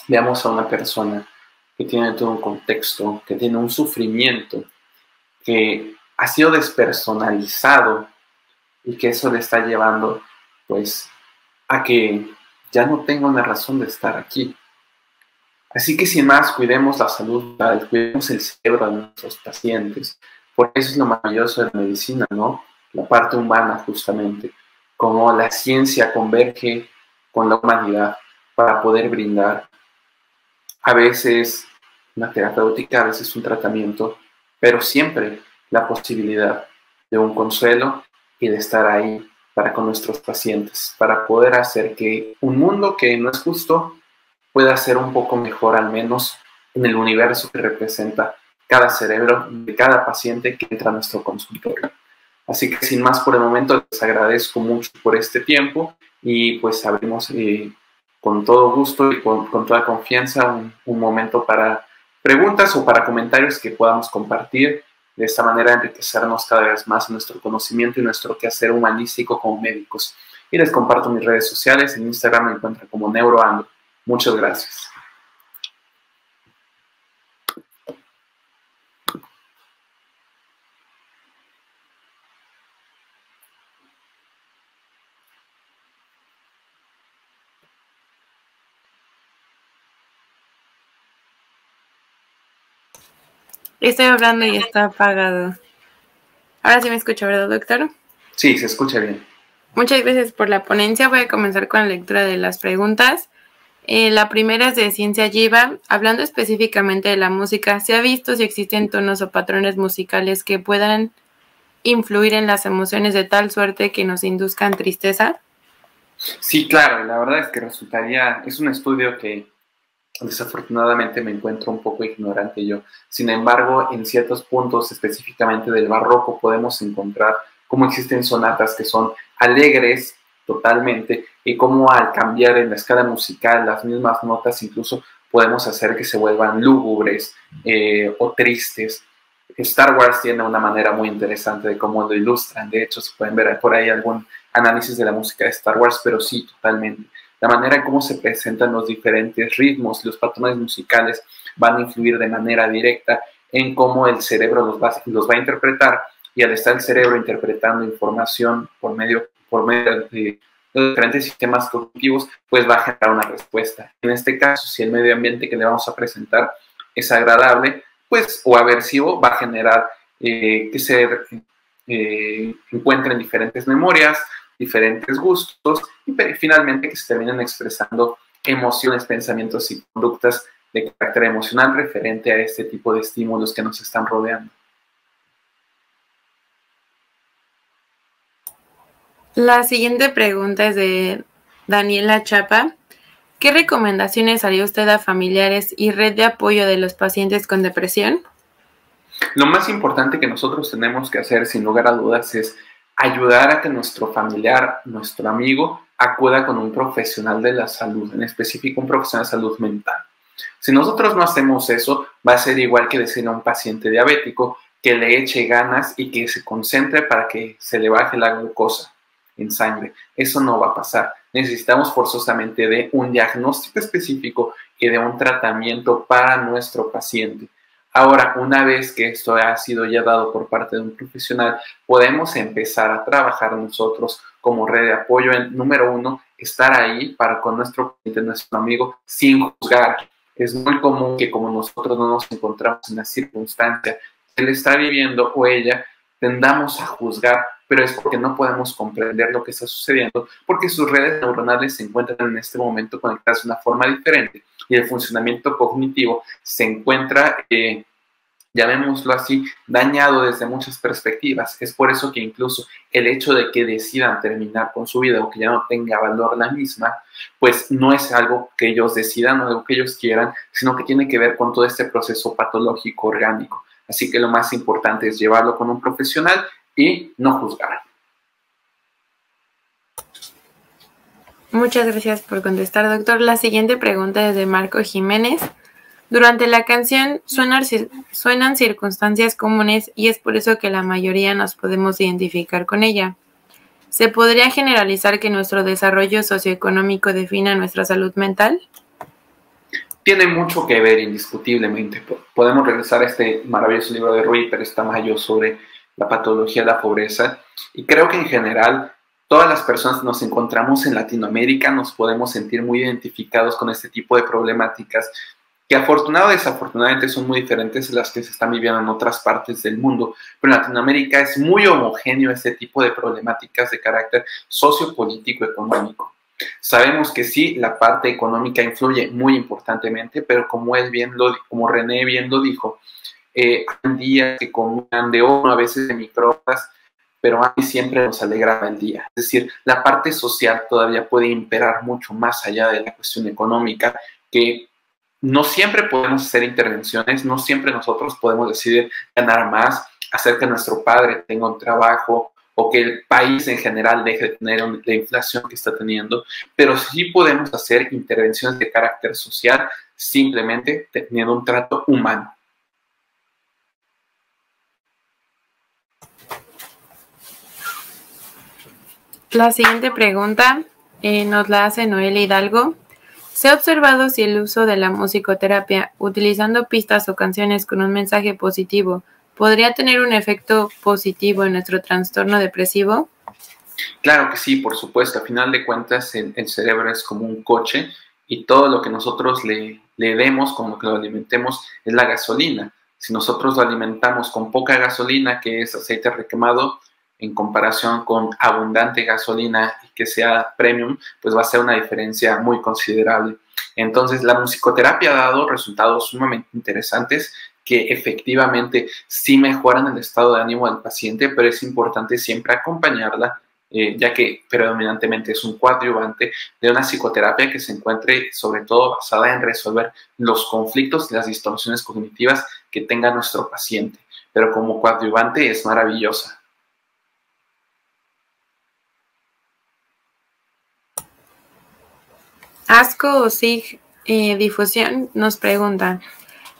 Veamos a una persona que tiene todo un contexto, que tiene un sufrimiento, que ha sido despersonalizado y que eso le está llevando pues a que ya no tenga una razón de estar aquí. Así que sin más, cuidemos la salud, cuidemos el cerebro de nuestros pacientes. Por eso es lo maravilloso de la medicina, ¿no? La parte humana, justamente. Como la ciencia converge con la humanidad para poder brindar a veces una terapéutica, a veces un tratamiento, pero siempre la posibilidad de un consuelo y de estar ahí para con nuestros pacientes, para poder hacer que un mundo que no es justo pueda ser un poco mejor, al menos en el universo que representa cada cerebro de cada paciente que entra a nuestro consultorio. Así que sin más por el momento, les agradezco mucho por este tiempo y pues abrimos con todo gusto y con toda confianza un momento para preguntas o para comentarios que podamos compartir. De esta manera enriquecernos cada vez más en nuestro conocimiento y nuestro quehacer humanístico como médicos. Y les comparto mis redes sociales. En Instagram me encuentran como NeuroAndro. Muchas gracias. Estoy hablando y está apagado. Ahora sí me escucha, ¿verdad, doctor? Sí, se escucha bien. Muchas gracias por la ponencia. Voy a comenzar con la lectura de las preguntas. La primera es de Ciencia Yiva. Hablando específicamente de la música, ¿se ha visto si existen tonos o patrones musicales que puedan influir en las emociones de tal suerte que nos induzcan tristeza? Sí, claro, la verdad es que es un estudio que desafortunadamente me encuentro un poco ignorante yo. Sin embargo, en ciertos puntos específicamente del barroco podemos encontrar cómo existen sonatas que son alegres totalmente y cómo al cambiar en la escala musical las mismas notas incluso podemos hacer que se vuelvan lúgubres o tristes. Star Wars tiene una manera muy interesante de cómo lo ilustran. De hecho, se pueden ver por ahí algún análisis de la música de Star Wars, pero sí, totalmente. La manera en cómo se presentan los diferentes ritmos, los patrones musicales van a influir de manera directa en cómo el cerebro los va a interpretar, y al estar el cerebro interpretando información por medio de los diferentes sistemas cognitivos, pues va a generar una respuesta. En este caso, si el medio ambiente que le vamos a presentar es agradable, pues, o aversivo, va a generar que se encuentren diferentes memorias, diferentes gustos y finalmente que se terminen expresando emociones, pensamientos y conductas de carácter emocional referente a este tipo de estímulos que nos están rodeando. La siguiente pregunta es de Daniela Chapa. ¿Qué recomendaciones haría usted a familiares y red de apoyo de los pacientes con depresión? Lo más importante que nosotros tenemos que hacer, sin lugar a dudas, es ayudar a que nuestro familiar, nuestro amigo, acuda con un profesional de la salud, en específico un profesional de salud mental. Si nosotros no hacemos eso, va a ser igual que decirle a un paciente diabético que le eche ganas y que se concentre para que se le baje la glucosa en sangre. Eso no va a pasar. Necesitamos forzosamente de un diagnóstico específico y de un tratamiento para nuestro paciente. Ahora, una vez que esto ha sido ya dado por parte de un profesional, podemos empezar a trabajar nosotros como red de apoyo en, número uno, estar ahí para con nuestro cliente, nuestro amigo, sin juzgar. Es muy común que como nosotros no nos encontramos en la circunstancia que él está viviendo o ella, tendamos a juzgar, pero es porque no podemos comprender lo que está sucediendo, porque sus redes neuronales se encuentran en este momento conectadas de una forma diferente y el funcionamiento cognitivo se encuentra, llamémoslo así, dañado desde muchas perspectivas. Es por eso que incluso el hecho de que decidan terminar con su vida o que ya no tenga valor la misma, pues no es algo que ellos decidan o algo que ellos quieran, sino que tiene que ver con todo este proceso patológico orgánico. Así que lo más importante es llevarlo con un profesional y no juzgar. Muchas gracias por contestar, doctor. La siguiente pregunta es de Marco Jiménez. Durante la canción suenan circunstancias comunes y es por eso que la mayoría nos podemos identificar con ella. ¿Se podría generalizar que nuestro desarrollo socioeconómico defina nuestra salud mental? Tiene mucho que ver, indiscutiblemente. Podemos regresar a este maravilloso libro de Rui Pérez Tamayo sobre la patología de la pobreza. Y creo que en general todas las personas que nos encontramos en Latinoamérica nos podemos sentir muy identificados con este tipo de problemáticas que afortunadamente o desafortunadamente son muy diferentes de las que se están viviendo en otras partes del mundo. Pero en Latinoamérica es muy homogéneo este tipo de problemáticas de carácter sociopolítico económico. Sabemos que sí, la parte económica influye muy importantemente, pero como René bien lo dijo, hay días que comían de oro, a veces de microondas, pero a mí siempre nos alegraba el día. Es decir, la parte social todavía puede imperar mucho más allá de la cuestión económica, que no siempre podemos hacer intervenciones, no siempre nosotros podemos decidir ganar más, hacer que nuestro padre tenga un trabajo, o que el país en general deje de tener la inflación que está teniendo, pero sí podemos hacer intervenciones de carácter social simplemente teniendo un trato humano. La siguiente pregunta nos la hace Noel Hidalgo. ¿Se ha observado si el uso de la musicoterapia, utilizando pistas o canciones con un mensaje positivo, podría tener un efecto positivo en nuestro trastorno depresivo? Claro que sí, por supuesto. A final de cuentas, el cerebro es como un coche y todo lo que nosotros le demos, con lo que lo alimentemos, es la gasolina. Si nosotros lo alimentamos con poca gasolina, que es aceite requemado, en comparación con abundante gasolina y que sea premium, pues va a ser una diferencia muy considerable. Entonces, la musicoterapia ha dado resultados sumamente interesantes que efectivamente sí mejoran el estado de ánimo del paciente, pero es importante siempre acompañarla, ya que predominantemente es un coadyuvante de una psicoterapia que se encuentre sobre todo basada en resolver los conflictos y las distorsiones cognitivas que tenga nuestro paciente. Pero como coadyuvante es maravillosa. Asco o SIG Difusión nos pregunta: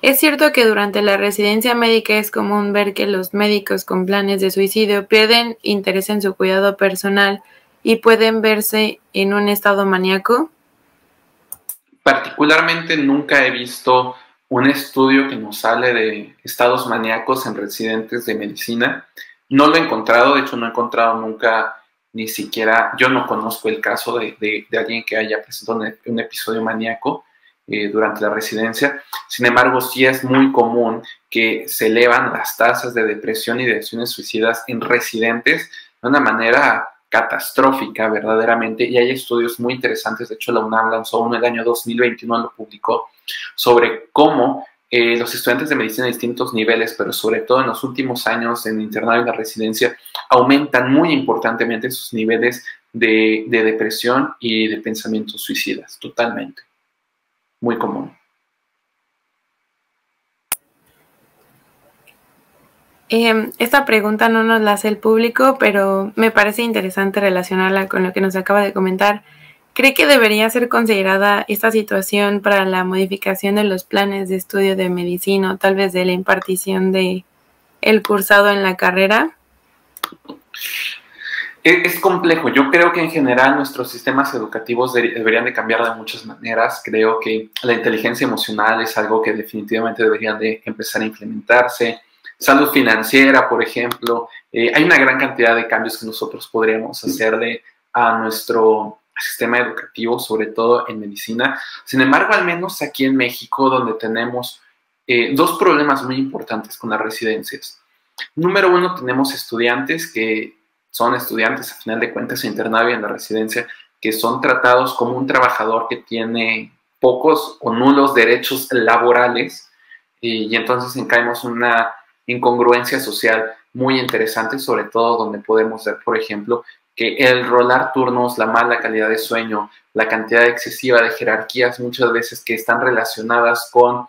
¿es cierto que durante la residencia médica es común ver que los médicos con planes de suicidio pierden interés en su cuidado personal y pueden verse en un estado maníaco? Particularmente nunca he visto un estudio que nos hable de estados maníacos en residentes de medicina. No lo he encontrado, de hecho no he encontrado nunca, ni siquiera, yo no conozco el caso de alguien que haya presentado un episodio maníaco durante la residencia. Sin embargo, sí es muy común que se elevan las tasas de depresión y de acciones suicidas en residentes de una manera catastrófica verdaderamente, y hay estudios muy interesantes. De hecho, la UNAM lanzó uno el año 2021, lo publicó, sobre cómo los estudiantes de medicina de distintos niveles, pero sobre todo en los últimos años en internado y en la residencia, aumentan muy importantemente sus niveles de depresión y de pensamientos suicidas, totalmente. Muy común. Esta pregunta no nos la hace el público, pero me parece interesante relacionarla con lo que nos acaba de comentar. ¿Cree que debería ser considerada esta situación para la modificación de los planes de estudio de medicina o tal vez de la impartición de el cursado en la carrera? Es complejo. Yo creo que en general nuestros sistemas educativos deberían de cambiar de muchas maneras. Creo que la inteligencia emocional es algo que definitivamente deberían de empezar a implementarse. Salud financiera, por ejemplo. Hay una gran cantidad de cambios que nosotros podríamos hacerle a nuestro sistema educativo, sobre todo en medicina. Sin embargo, al menos aquí en México, donde tenemos dos problemas muy importantes con las residencias. Número uno, tenemos estudiantes que son estudiantes, a final de cuentas, en internado y en la residencia, que son tratados como un trabajador que tiene pocos o nulos derechos laborales, y entonces caemos en una incongruencia social muy interesante, sobre todo donde podemos ver, por ejemplo, que el rolar turnos, la mala calidad de sueño, la cantidad excesiva de jerarquías, muchas veces que están relacionadas con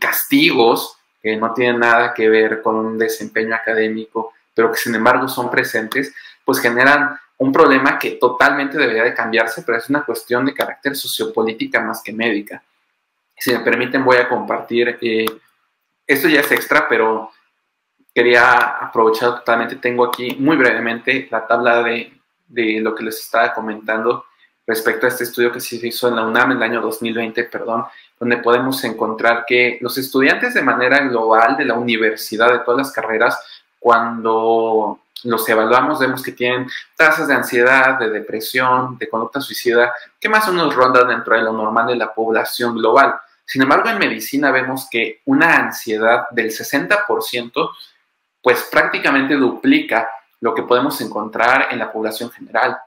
castigos que no tienen nada que ver con un desempeño académico, pero que sin embargo son presentes, pues generan un problema que totalmente debería de cambiarse, pero es una cuestión de carácter sociopolítica más que médica. Si me permiten, voy a compartir, esto ya es extra, pero quería aprovechar totalmente. Tengo aquí muy brevemente la tabla de lo que les estaba comentando respecto a este estudio que se hizo en la UNAM en el año 2020, donde podemos encontrar que los estudiantes de manera global de la universidad, de todas las carreras, cuando los evaluamos, vemos que tienen tasas de ansiedad, de depresión, de conducta suicida, que más o menos rondan dentro de lo normal de la población global. Sin embargo, en medicina vemos que una ansiedad del 60%, pues prácticamente duplica lo que podemos encontrar en la población general.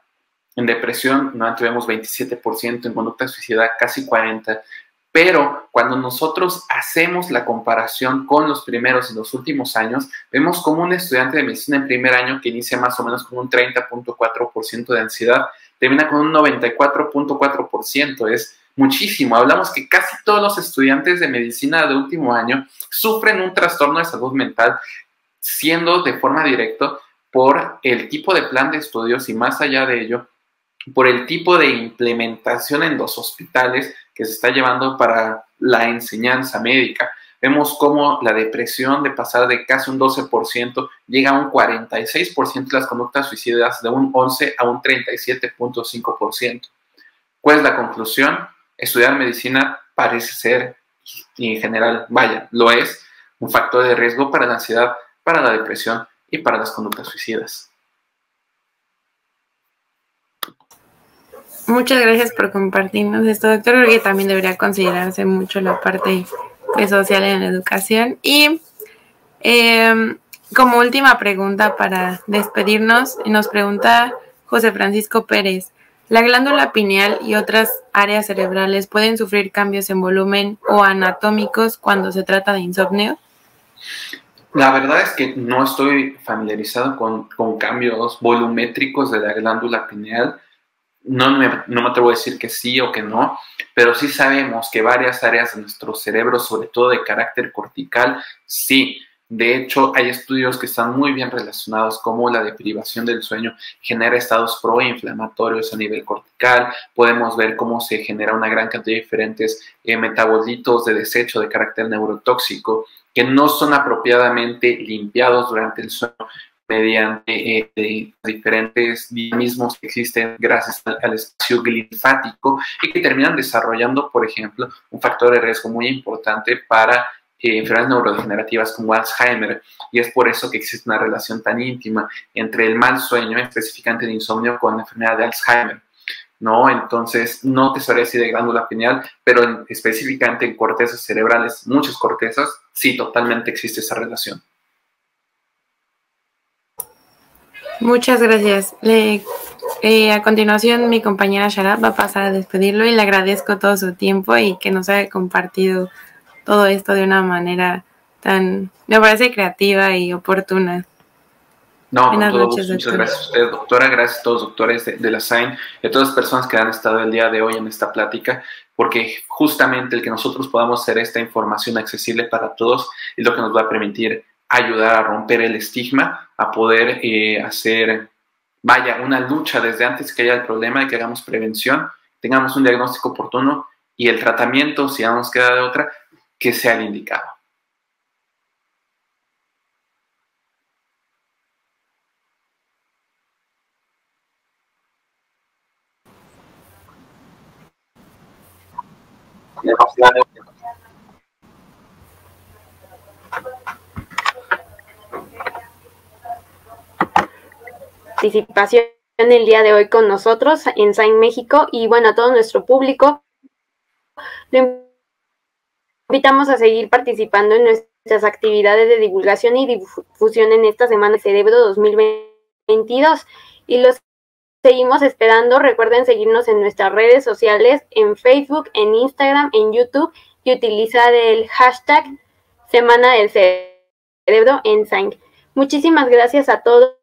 En depresión, no vemos 27%, en conducta suicida casi 40%. Pero cuando nosotros hacemos la comparación con los primeros y los últimos años, vemos como un estudiante de medicina en primer año que inicia más o menos con un 30.4% de ansiedad, termina con un 94.4%, es muchísimo. Hablamos que casi todos los estudiantes de medicina de último año sufren un trastorno de salud mental, siendo de forma directa por el tipo de plan de estudios y más allá de ello, por el tipo de implementación en los hospitales que se está llevando para la enseñanza médica. Vemos cómo la depresión, de pasar de casi un 12%, llega a un 46% de las conductas suicidas, de un 11 a un 37.5%. ¿Cuál es la conclusión? Estudiar medicina parece ser, y en general, vaya, lo es, un factor de riesgo para la ansiedad, para la depresión y para las conductas suicidas. Muchas gracias por compartirnos esto, doctor. Creo que también debería considerarse mucho la parte social en la educación. Y como última pregunta para despedirnos, nos pregunta José Francisco Pérez: ¿La glándula pineal y otras áreas cerebrales pueden sufrir cambios en volumen o anatómicos cuando se trata de insomnio? La verdad es que no estoy familiarizado con cambios volumétricos de la glándula pineal. No me atrevo a decir que sí o que no, pero sí sabemos que varias áreas de nuestro cerebro, sobre todo de carácter cortical, sí. De hecho, hay estudios que están muy bien relacionados, como la deprivación del sueño genera estados proinflamatorios a nivel cortical. Podemos ver cómo se genera una gran cantidad de diferentes metabolitos de desecho de carácter neurotóxico que no son apropiadamente limpiados durante el sueño mediante diferentes dinamismos que existen gracias al espacio linfático y que terminan desarrollando, por ejemplo, un factor de riesgo muy importante para enfermedades neurodegenerativas como Alzheimer, y es por eso que existe una relación tan íntima entre el mal sueño, específicamente de insomnio, con la enfermedad de Alzheimer, ¿no? Entonces, no te sabría decir de glándula pineal, pero específicamente en cortezas cerebrales, muchas cortezas, sí, totalmente existe esa relación. Muchas gracias. A continuación, mi compañera Sharab va a pasar a despedirlo y le agradezco todo su tiempo y que nos haya compartido todo esto de una manera tan, me parece, creativa y oportuna. No, buenas noches, muchas gracias a usted, doctora, gracias a todos los doctores de la SAIN y a todas las personas que han estado el día de hoy en esta plática, porque justamente el que nosotros podamos hacer esta información accesible para todos es lo que nos va a permitir ayudar a romper el estigma, a poder hacer, una lucha desde antes que haya el problema, de que hagamos prevención, tengamos un diagnóstico oportuno y el tratamiento, si ya no nos queda de otra, que sea el indicado. Participación el día de hoy con nosotros en SAIN México, y bueno, a todo nuestro público lo invitamos a seguir participando en nuestras actividades de divulgación y difusión en esta Semana del Cerebro 2022, y los seguimos esperando. Recuerden seguirnos en nuestras redes sociales, en Facebook, en Instagram, en YouTube, y utilizar el hashtag Semana del Cerebro en SAIN. Muchísimas gracias a todos